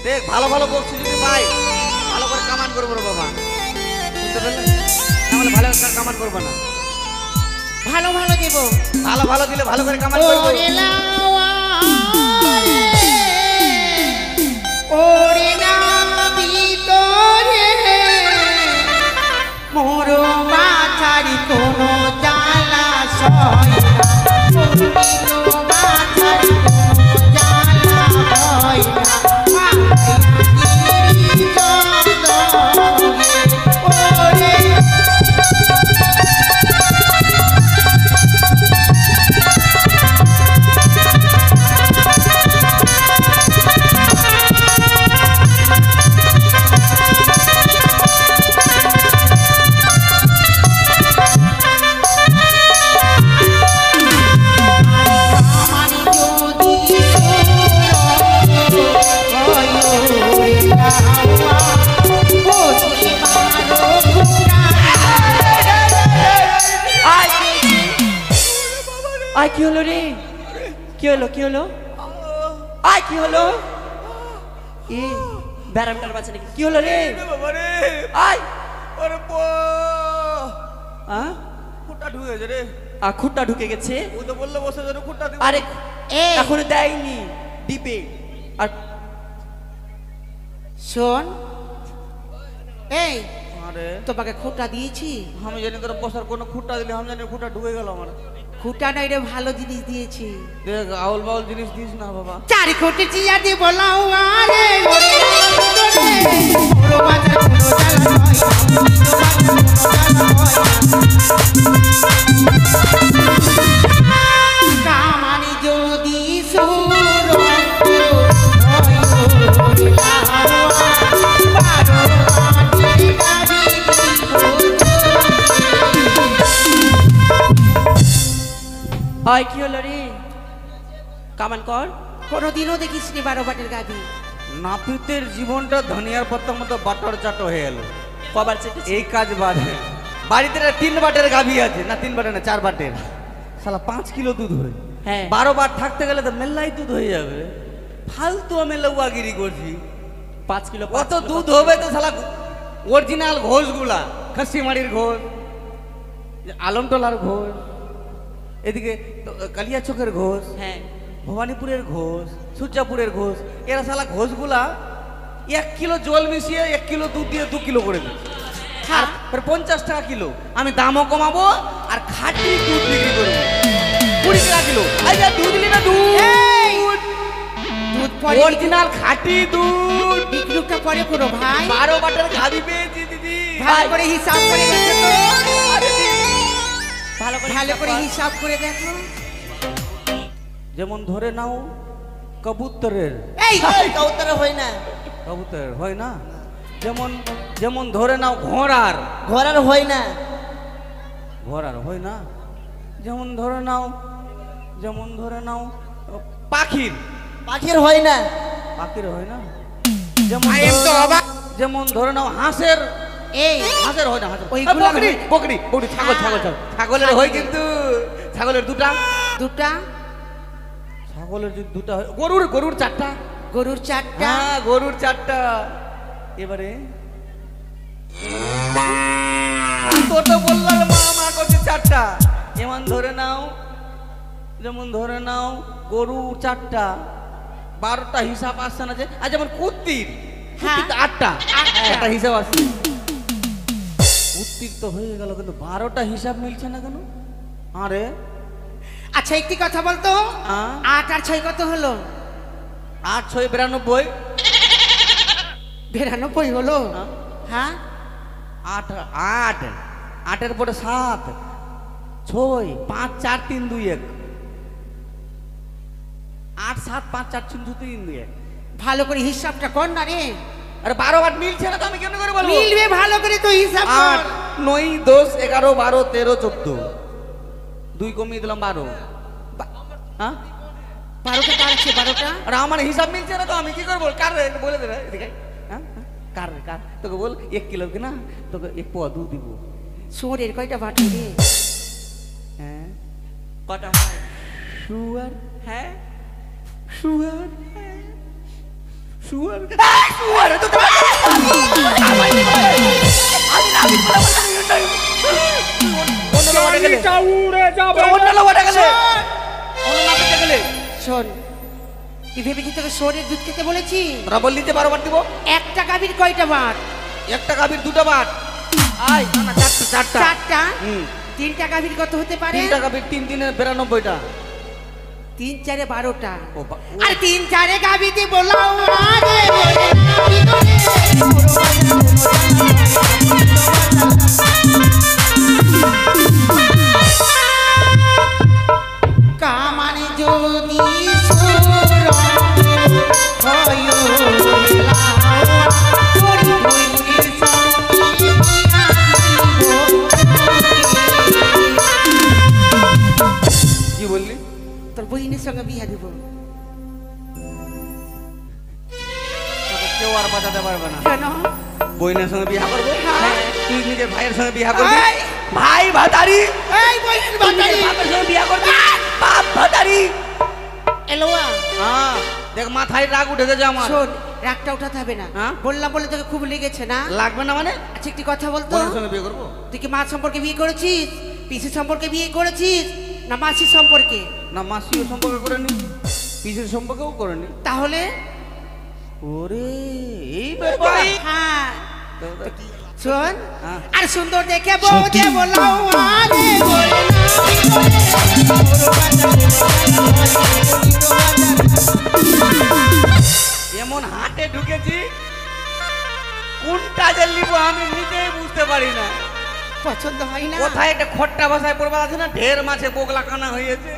দেখ ভালো ভালো বকশিস যদি পাই ভালো করে কামান করবো রে বাবা, বুঝতে পারলে? নাহলে ভালো করে কামান করবো না। ভালো ভালো দেবো। ভালো ভালো দিলে ভালো করে কামান করবো। ওরে লাওয়া রে, ওরে না ভিতরে মোর মাথারি কোনো জ্বালা সয় না, মোর মাথারি কোনো জ্বালা হয় না। আইয়া চন্দনে ওরে আয় কি হলো রে? কি হলো কি হলো? আয় কি হলো? এ ব্যারামটার বাচ্চা নাকি? কি হলো রে? বাবা রে, আয়। ওরে আ খুঁটা ঢুকে গেছে রে। খুঁটটা ঢুকে গেছে। ও তো বললে বসে যেন খুঁটা দিব। আরে এই এখনো দেয়নি ডিপে। আর শোন, এই আরে তোমাকে খুঁটা দিয়েছি? আমি জানি তোর বসার কোনো খুঁটা দিলে আমি জানি খুঁটা ঢুকে গেল আমার। খুঁটা নাই রে, ভালো জিনিস দিয়েছি। দেখ আউল বাউল জিনিস দিস না বাবা। চারি কোটি চিয়া দিয়ে বলাও আরে ওরে মোর বাজার কোনো জ্বালা হয় না, মোর বাজার কোনো জ্বালা হয় না। কামানি যদি সুর হয় কি হলো রে? কামান কর। কোনোদিনও দেখিস নি 12 বাটের গাভী। নাপিতের জীবনটা ধনিয়ার পাতার মতো বাটর চাটো হয়ে গেল। কবার চেটেছি? এই কাজ বাদে বাড়িতে 3 বাটের গাভী আছে, না 3 বাটের না 4 বাটের, শালা 5 কিলো দুধ হয়। হ্যাঁ 12 বার থাকতে গেলে তো মেলাই দুধ হয়ে যাবে। ফালতু আমি লউয়াগিরি করছি। 5 কিলো কত দুধ হবে তো শালা অরিজিনাল ঘোষগুলা, খাসিমারির ঘোষ, আলমটোলার ঘোষ, এদিকে কালিয়া চোখের ঘোষ, হ্যাঁ ভবানীপুরের ঘোষ, সূর্যাপুরের ঘোষ, এরা শালা ঘোষগুলা 1 কিলো জল মিশিয়ে 1 কিলো দুধ দিয়ে 2 কিলো করে দেবে। হ্যাঁ 50 টাকা কিলো। আমি দামও কমাবো আর খাঁটি দুধ বিক্রি করবো 20 টাকা কিলো। আচ্ছা দুধ দিলি না দুধ, দুধ পরে অরিজিনাল খাঁটি দুধ। বিক্রুটা পরে করো ভাই, 12 বাটের গাভী পেয়েছি দিদি। ভালো করে হিসাব করে দেখো তো, ভালো করে ভালো করে হিসাব করে দেখো। যেমন ধরে নাও কবুতরের, এই কবুতর হয় না, কবুতরের হয় না, যেমন যেমন ধরে নাও ঘোড়ার, ঘোড়ার হয় না, ঘোড়ার হয় না, যেমন ধরে নাও, যেমন ধরে নাও পাখির, পাখির হয় না, পাখির হয় না, যেমন যেমন ধরে নাও হাঁসের, এই হাঁসের হয় না, হাঁসের ওইগুলো বকরি হয়। বকরি বকরি ছাগল ছাগল ছাগল ছাগলের হয় কিন্তু ছাগলের দুটা, দুটা ছাগলের যদি দুটা হয়, গরুর চারটা। গরুর চারটা। হ্যাঁ গরুর চারটা। এবারে তোর তো বললাম মা করছে চারটা। যেমন ধরে নাও গরু চারটা, 12টা হিসাব আসছে না যে। আর যেমন কুত্তির হ্যাঁ। 8টা, আটটা। একটা হিসাব আসছে। কুত্তির তো হয়ে গেল, কিন্তু 12টা হিসাব মিলছে না কেন? আরে আচ্ছা একটি কথা বলতো, 8 আর 6 কত হলো? 8 6 92। 92 হলো। হ্যাঁ 8 পরে 7 6 5 4 3 2 1। 8 7 5 4 3 2 3 2 1। ভালো করে হিসাবটা কর না রে। আরে 12 8 মিলছে না তো আমি কেমন করে বলবো? মিলবে ভালো করে তো হিসাব কর। 8 9 10 11 12 13 14। 2 কমিয়ে দিলাম 12। হ্যাঁ 12টা কার আছে? 12টা। আর আমার হিসাব মিলছে না তো আমি কি করবো? কার রে বলে দে এদিকে। হ্যাঁ কার তোকে বল 1 কিলো কি না, তোকে 1 পোয়া দুধ দিব। সোরের কয়টা বাটি রে? হ্যাঁ কটা হয়? শুয়ার। হ্যাঁ শুয়ার। শুয়ার শুয়ার তো শোন, তুই ভেবেছি তোকে সোরের দুধ খেতে বলেছি? তোরা বললি যে 12 বার দিব। একটা গাভীর কয়টা বাট? একটা গাভীর 2টা বাট। আই না 4টা। 4টা। 3টা গাভীর কত হতে পারে? 3টা গাভীর 3 3 92টা। 3 4 12টা। ও আর 3 4 গাভীতে বলাও আরে কামানে যদি সুর হয় কি বললি? তোর বহিনের সঙ্গে বিয়ে দিব। তোকে কেউ আর বাঁচাতে পারবে না। কেন? বইনের সঙ্গে বিয়ে করবো? হ্যাঁ। তুই নিজের ভাইয়ের সঙ্গে বিয়ে করবি? এই! ভাই ভাতারি। এই বহিনের তুই বাতারি নিজের বাপের সঙ্গে বিয়ে করবি? বাপ ভাতারি। এলোয়া। হ্যাঁ দেখ মাথায় রাগ উঠে গেছে আমার। শোন, রাগটা উঠাতে হবে না। হ্যাঁ? বললাম বলে তোকে খুব লেগেছে না? লাগবে না মানে? আচ্ছা একটি কথা বলতো, বইনের সঙ্গে বিয়ে করবো? তুই কি মা সম্পর্কে বিয়ে করেছিস, পিসি সম্পর্কে বিয়ে করেছিস, না মাসি সম্পর্কে? না মাসিও সম্পর্ক করেনি, পিসের সম্পর্কেও করেনি। তাহলে ওরে এই ব্যাপার। হ্যাঁ তো- শোন, হ্যাঁ। আর সুন্দর দেখে বউ যে বলাও আরে বলে এমন হাটে ঢুকেছি, কোনটা যে নিব আমি নিজেই বুঝতে পারি না। পছন্দ হয় না। কোথায় একটা খট্টা ভাষায় পড়বা আছে না, ঢের মাছে বোগলা কানা হয়েছে।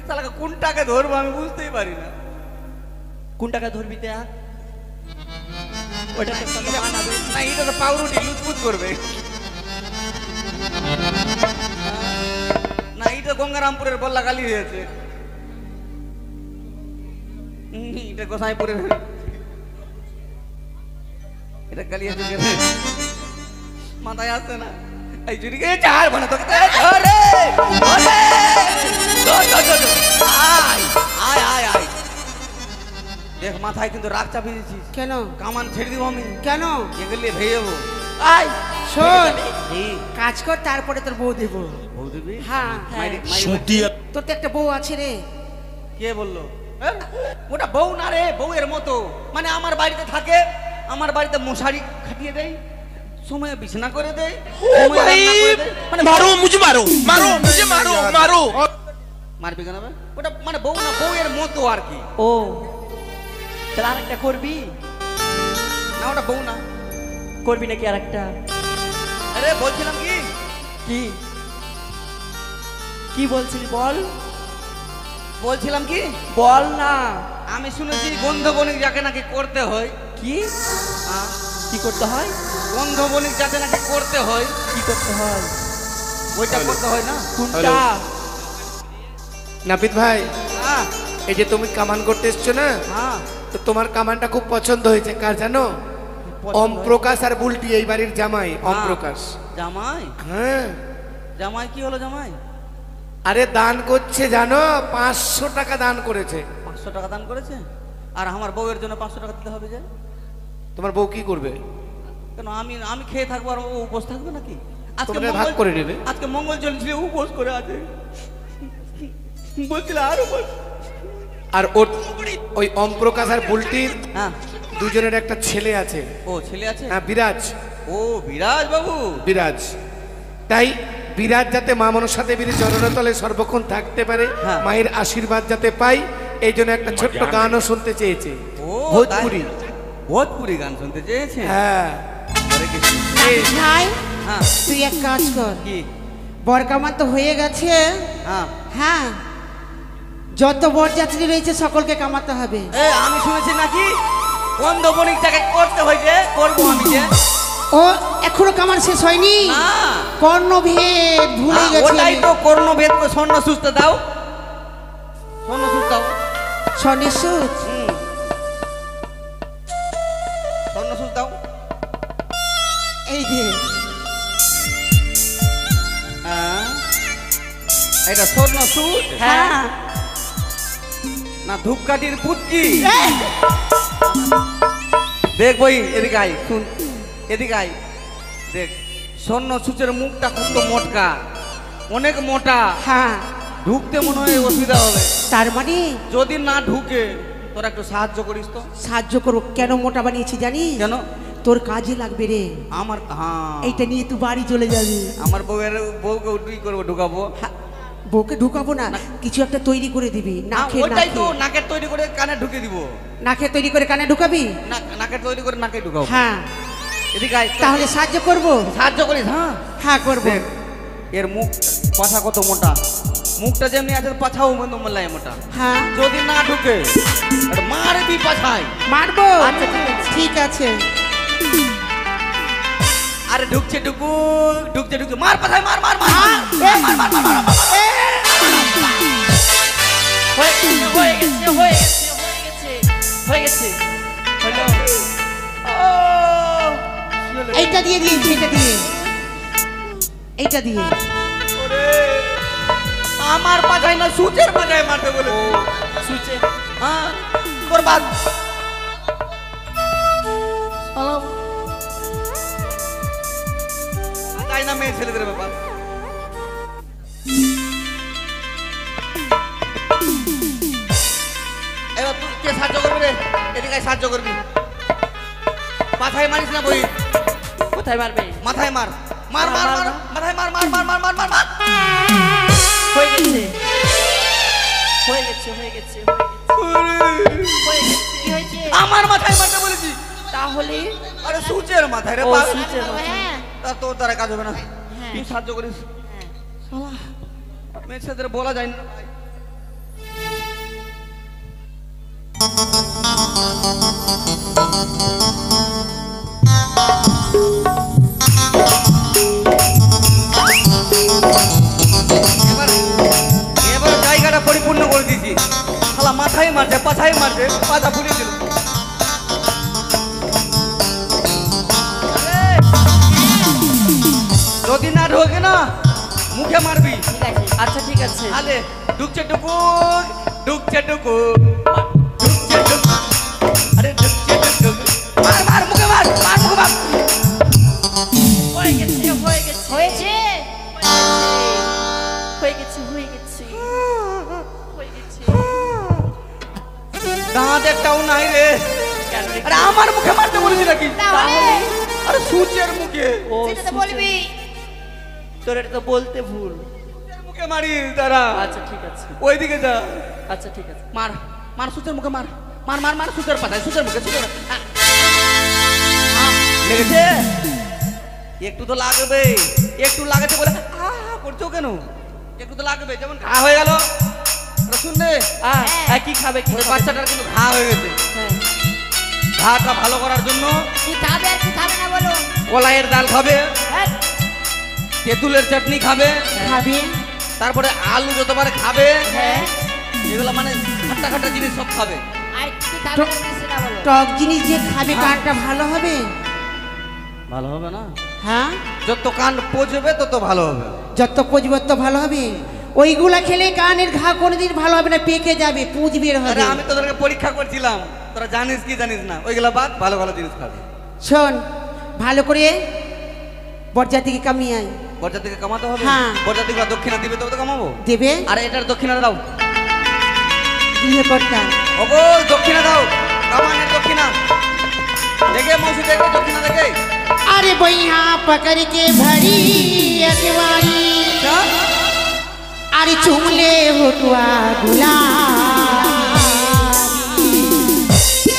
তাহলে কোনটাকে ধরবো আমি বুঝতেই পারি না। কোনটাকে ধরবি দেখ, ওটা তোর সঙ্গে মানাবে। না এটা তো পাউরুটি লুচপুচ করবে। না এটা গঙ্গারামপুরের বল্লা গালি হয়েছে। এটা গোসাইপুরের, এটা গালি আছে মাথায় আসছে না। এই জুড়ি গিয়ে চার মানে তোকে ধরে আয় আয় আয় আয়। দেখ মাথায় কিন্তু রাগ চাপিয়ে দিচ্ছিস। কেন? কামান ছেড়ে দিব আমি। কেন? এগুলি ভেয়ে যাবো। আয় শোন, এই কাজ কর তারপরে তোর বউ দেবো। বউ দিবি? হ্যাঁ মাইরি- হ্যাঁ। মাইরি- তোর তো একটা বউ আছে রে। কে বললো? ওটা বউ না রে, বউয়ের মতো। মানে আমার বাড়িতে থাকে, আমার বাড়িতে মশারি খাটিয়ে দেয়, সময় বিছানা করে দেয়, সময়ে রান্না করে দেয়। মানে मारो मुझे मारो मारो मुझे मारो मारो মারবি কেন বে? ওটা মানে বউ না, বউয়ের মতো আর কি। ও তাহলে আরেকটা করবি? না ওটা বউ না। করবি নাকি আরেকটা? আরে বলছিলাম কি, কি কি বলছিলি বল, বলছিলাম কি, বল না। আমি শুনেছি গন্ধবণিক যাকে নাকি করতে হয়। কি কি করতে হয়? গন্ধবণিক যাকে নাকি করতে হয়, কি করতে হয়? ওইটা করতে হয় না? কোনটা? নাপিত ভাই, হ্যাঁ এই যে তুমি কামান করতে এসছো না, হ্যাঁ। তো তোমার কামানটা খুব পছন্দ হয়েছে। কার জানো? ওম প্রকাশ আর বুলটি, এই বাড়ির জামাই ওম হ্যাঁ। প্রকাশ। জামাই? হ্যাঁ, জামাই কি হলো জামাই? আরে দান করছে জানো, 500 টাকা দান করেছে। টাকা দান করেছে, আর আমার বউয়ের জন্য 500 টাকা দিতে হবে যে। তোমার বউ কি করবে? কেন আমি আমি খেয়ে থাকবো আর ও উপোস থাকবে নাকি? তোমরা ভাগ করে নেবে। আজকে মঙ্গল চলছিল, উপোস করে আছে, বলছিল আর উপোস। আর ওই ওম প্রকাশ আর বুলটির হ্যাঁ দুজনের একটা ছেলে আছে। ও ছেলে আছে? হ্যাঁ, বিরাজ। ও বিরাজ বাবু। বিরাজ। তাই বিরাজ যাতে মা মনসা দেবীর চরণতলে সর্বক্ষণ থাকতে পারে, হ্যাঁ। মায়ের আশীর্বাদ যাতে পাই, এই জন্য একটা ছোট্ট গানও শুনতে চেয়েছে। ও ভোজপুরি। ভোজপুরি গান শুনতে চেয়েছে? হ্যাঁ। হরে কৃষ্ণ। ভাই হ্যাঁ তুই এক কাজ কর, কি? বরকামান তো হয়ে গেছে। হ্যাঁ হ্যাঁ, যত বরযাত্রী রয়েছে সকলকে কামাতে হবে। আমি শুনেছি নাকি বন্ধবণিকটাকে করতে হয়েছে, করবো আমি যে। ও এখনো কামান শেষ হয়নি? না, কর্ণভেদ ভুলে গেছি ওটাই আমি। তো কর্ণভেদ করে স্বর্ণ সুস্থ দাও, স্বর্ণ সুস্থ দাও। স্বর্ণের সুচ? স্বর্ণ সুস্থ দাও। এই যে এটা স্বর্ণ সুচ? হ্যাঁ। না ধূপকাঠির পুটকি? দেখ বই, এদিকে আই, শুন, এদিকে আই, দেখ স্বর্ণ সূচের মুখটা কত মোটকা, অনেক মোটা। হ্যাঁ, ঢুকতে মনে হয় অসুবিধা হবে। তার মানে যদি না ঢুকে তোরা একটু সাহায্য করিস তো। সাহায্য করো। কেন মোটা বানিয়েছি জানিস? কেন? তোর কাজে লাগবে রে। আমার হ্যাঁ, এইটা নিয়ে তুই বাড়ি চলে যাবি। আমার বউকে উঠুই করবো, ঢুকাবো। হ্যাঁ, বউকে ঢুকাবো না, কিছু একটা তৈরি করে দিবি। নাকে ওইটাই তো, নাকের তৈরি করে কানে ঢুকে দিব। নাকে তৈরি করে কানে ঢুকাবি? নাকের তৈরি করে নাকে ঢুকাবো। হ্যাঁ, এদিকে আয়। তাহলে সাহায্য করব। সাহায্য করিস? হ্যাঁ হ্যাঁ করবো। দেখ এর মুখ পাছা কত মোটা, মুখটা যেমনি আছে পাছাও মোল্লায় মোটা। হ্যাঁ, যদি না ঢুকে মারবি পাছায়। মারবো? আচ্ছা, ঠিক আছে। আরে ঢুকছে ঢুকু, ঢুকছে ঢুকছে, মার পাছায়, মার মার মার হ্যাঁ, মার মার মার মার। হয়ে গেছে হয়ে গেছে হয়ে গেছে হয়ে গেছে। হলো এইটা দিয়ে দিয়েছি, এটা দিয়ে, এইটা দিয়ে। ওরে আমার পাছায় না সুচের পাছায় মারতে বলে। সুচে হ্যাঁ তোর বাদ। তাই না মেয়ে ছেলেদের ব্যাপার। এবার তুই কে সাহায্য করবি রে? এদিকে সাহায্য করবি। মাথায় মারিস না বই, কোথায় মারবে? মাথায় মার, মার মার মার, মাথায় মার মার মার মার মার মার মার। হয়ে গেছে হয়ে গেছে হয়ে গেছে হয়ে গেছে। কি হয়েছে? আমার মাথায় মারতে বলেছি। তাহলে আরে সুচের মাথায় রে ও বাবা। সুচের মাথায়। তা তোর দ্বারা কাজ হবে না, তুই সাহায্য করিস। শালা মেয়ে ছেলেদের বলা যায় না। এবার জায়গাটা পরিপূর্ণ করে দিয়েছি। শালা মাথায় মারছে, পাছায় মারছে, পাছা ফুলিয়ে দিল। যদি না ঢোকে না মুখে মারবি। ঠিক আছে, আচ্ছা ঠিক আছে। আলে ঢুকছে টুকুক, ঢুকছে টুকুক, ঢুকছে টুকুক, আরে ঢুকছে টুকুক, মার মার মুখে মার, মার মুখে মার। হয়ে গেছে হয়ে গেছে হয়েছে? হয়ে গেছে হয়ে গেছে হয়ে গেছে। দাঁত একটাও নাই রে। কেন রে? আরে আমার মুখে মারতে বলেছি নাকি? তাহলে আরে সুচের মুখে, ও সেটা তো সুচে। বলবি। তোর এটা তো বলতে ভুল। সুচের মুখে মারি তারা। আচ্ছা ঠিক আছে ওইদিকে যা, আচ্ছা ঠিক আছে। মার মার সুচের মুখে মার, মার মার মার সুচের পাতায়, সুচের মুখে, সুচের লেগেছে। একটু তো লাগবে, একটু লাগাতে বলে করছো কেন? একটু তো লাগবে, যেমন ঘা হয়ে গেল। শুনবে কি খাবে কি ওই খাবে? বাচ্চাটার কিন্তু ঘা হয়ে গেছে। হ্যাঁ। ঘাটা ভালো করার জন্য কি খাবে আর কি খাবে না বলো? কলাইয়ের ডাল খাবে, হ্যাঁ, তেঁতুলের চাটনি খাবে, খাবি? তারপরে আলু যতবার খাবে, হ্যাঁ। এগুলো মানে খাট্টা খাট্টা জিনিস সব খাবে। আর কি খাবে না সেটা বলো। টক জিনিস যে খাবে কানটা ভালো হবে। ভালো হবে না? হ্যাঁ, যত কান পচবে তত ভালো হবে। যত পচবে তত ভালো হবে। ওইগুলা খেলে কানের ঘা কোনোদিন ভালো হবে না, পেকে যাবে, পুঁজ বের আরে হবে। আমি তোদেরকে পরীক্ষা করছিলাম, তোরা জানিস কি জানিস না, ওইগুলা বাদ, ভালো ভালো জিনিস খাবি। শোন, ভালো করে বরযাত্রীকে কামিয়ে আয়। বরযাত্রীকে কামাতে হবে? হ্যাঁ। বরযাত্রীকে দক্ষিণা দিবে তবে তো কামাবো। দেবে? আরে এটার দক্ষিণা দাও। দিয়ে কর্তা ওগো দক্ষিণা দাও, কামানের দক্ষিণা দেখে, মৌসি দেখে, দক্ষিণা দেখে। अरे भैया पकड़ के भरी अखबारी, अरे चुमले होटुआ गुलाबी,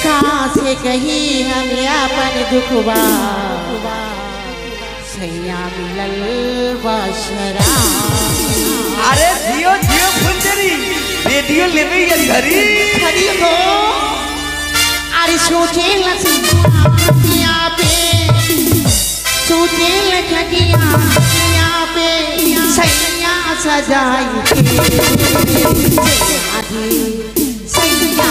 कहाँ से कही हमें अपन दुखवा, सैया मिलल बशरा। अरे जियो जियो फुलझड़ी, रेडियो लेवे ये घरी खड़ी हो, अरे सोचे लसिया पे, सोचे लखिया पे, सैया सजाई के, सैया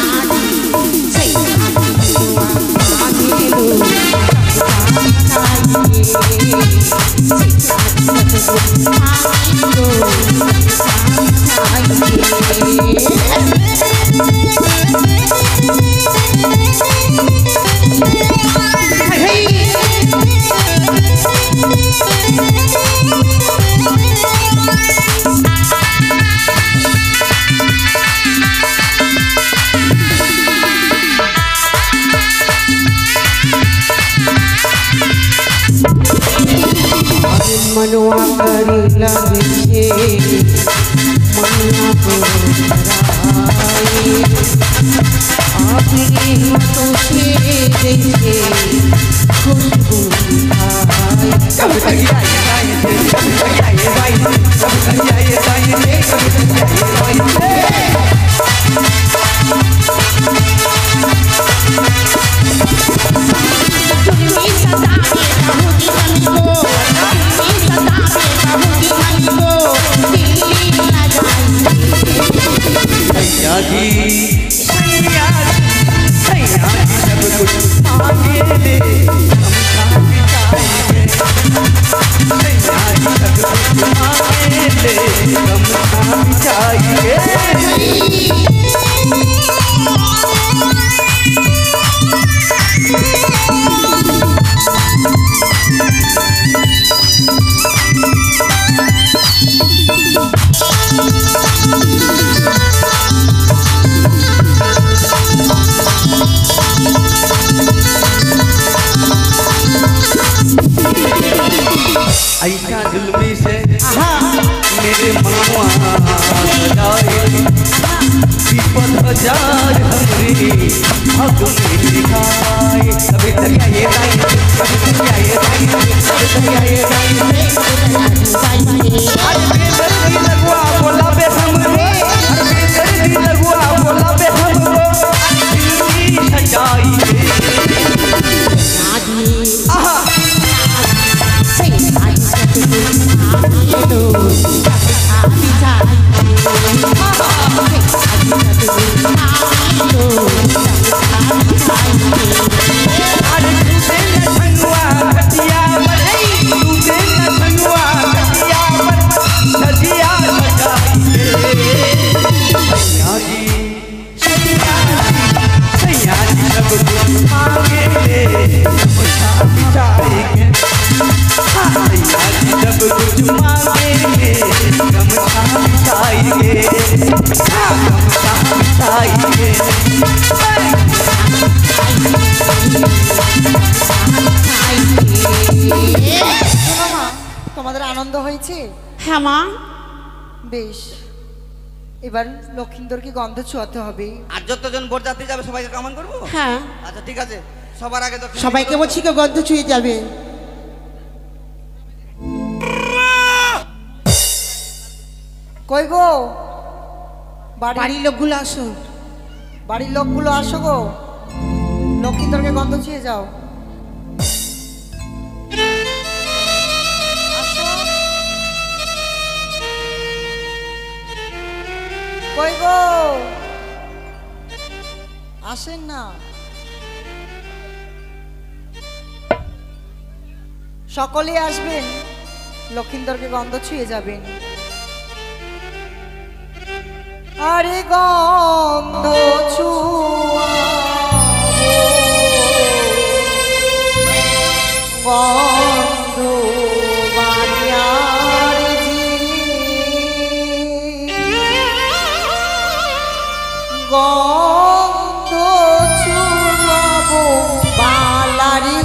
मनवा करी लगे, मनवा को कराए, अपनी हाथों से देखे खुशबू खाए। कब तक आए ऐसा जुल्मी से मेरे मनुआ सजाए, विपद हजार हमरी भाग में दिखाए। कभी तक ये दाई, कभी तक ये दाई, कभी तक ये दाई, आज बेदर्दी लगवा बोला बे हमरो, आज बेदर्दी लगवा बोला बे हमरो, दिल्ली सजाई आहा তোমাদের আনন্দ হয়েছে? হ্যাঁ মা। বেশ, এবার লক্ষিন্দরকে গন্ধ ছোঁয়াতে হবে। আর যতজন বরযাত্রী যাবে সবাইকে কামান করবো? হ্যাঁ। আচ্ছা ঠিক আছে, সবার আগে সবাইকে বলছি কেউ গন্ধ ছুঁয়ে যাবে। কই গো বাড়ির লোকগুলো আসো, বাড়ির লোকগুলো আসো গো, লক্ষিন্দরকে গন্ধ ছুঁয়ে যাও। কই গো, আসেন না। সকলেই আসবেন, লক্ষিন্দরকে গন্ধ ছুঁয়ে যাবেন। আরে গন্ধ ছুঁয়াবো গন্ধ বানিয়ার জি গন্ধ ছুঁয়াবো বালারি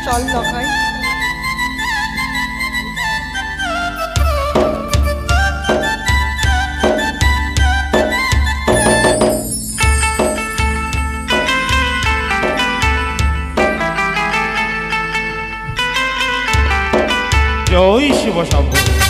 চল লখাই জয় শিব শম্ভু।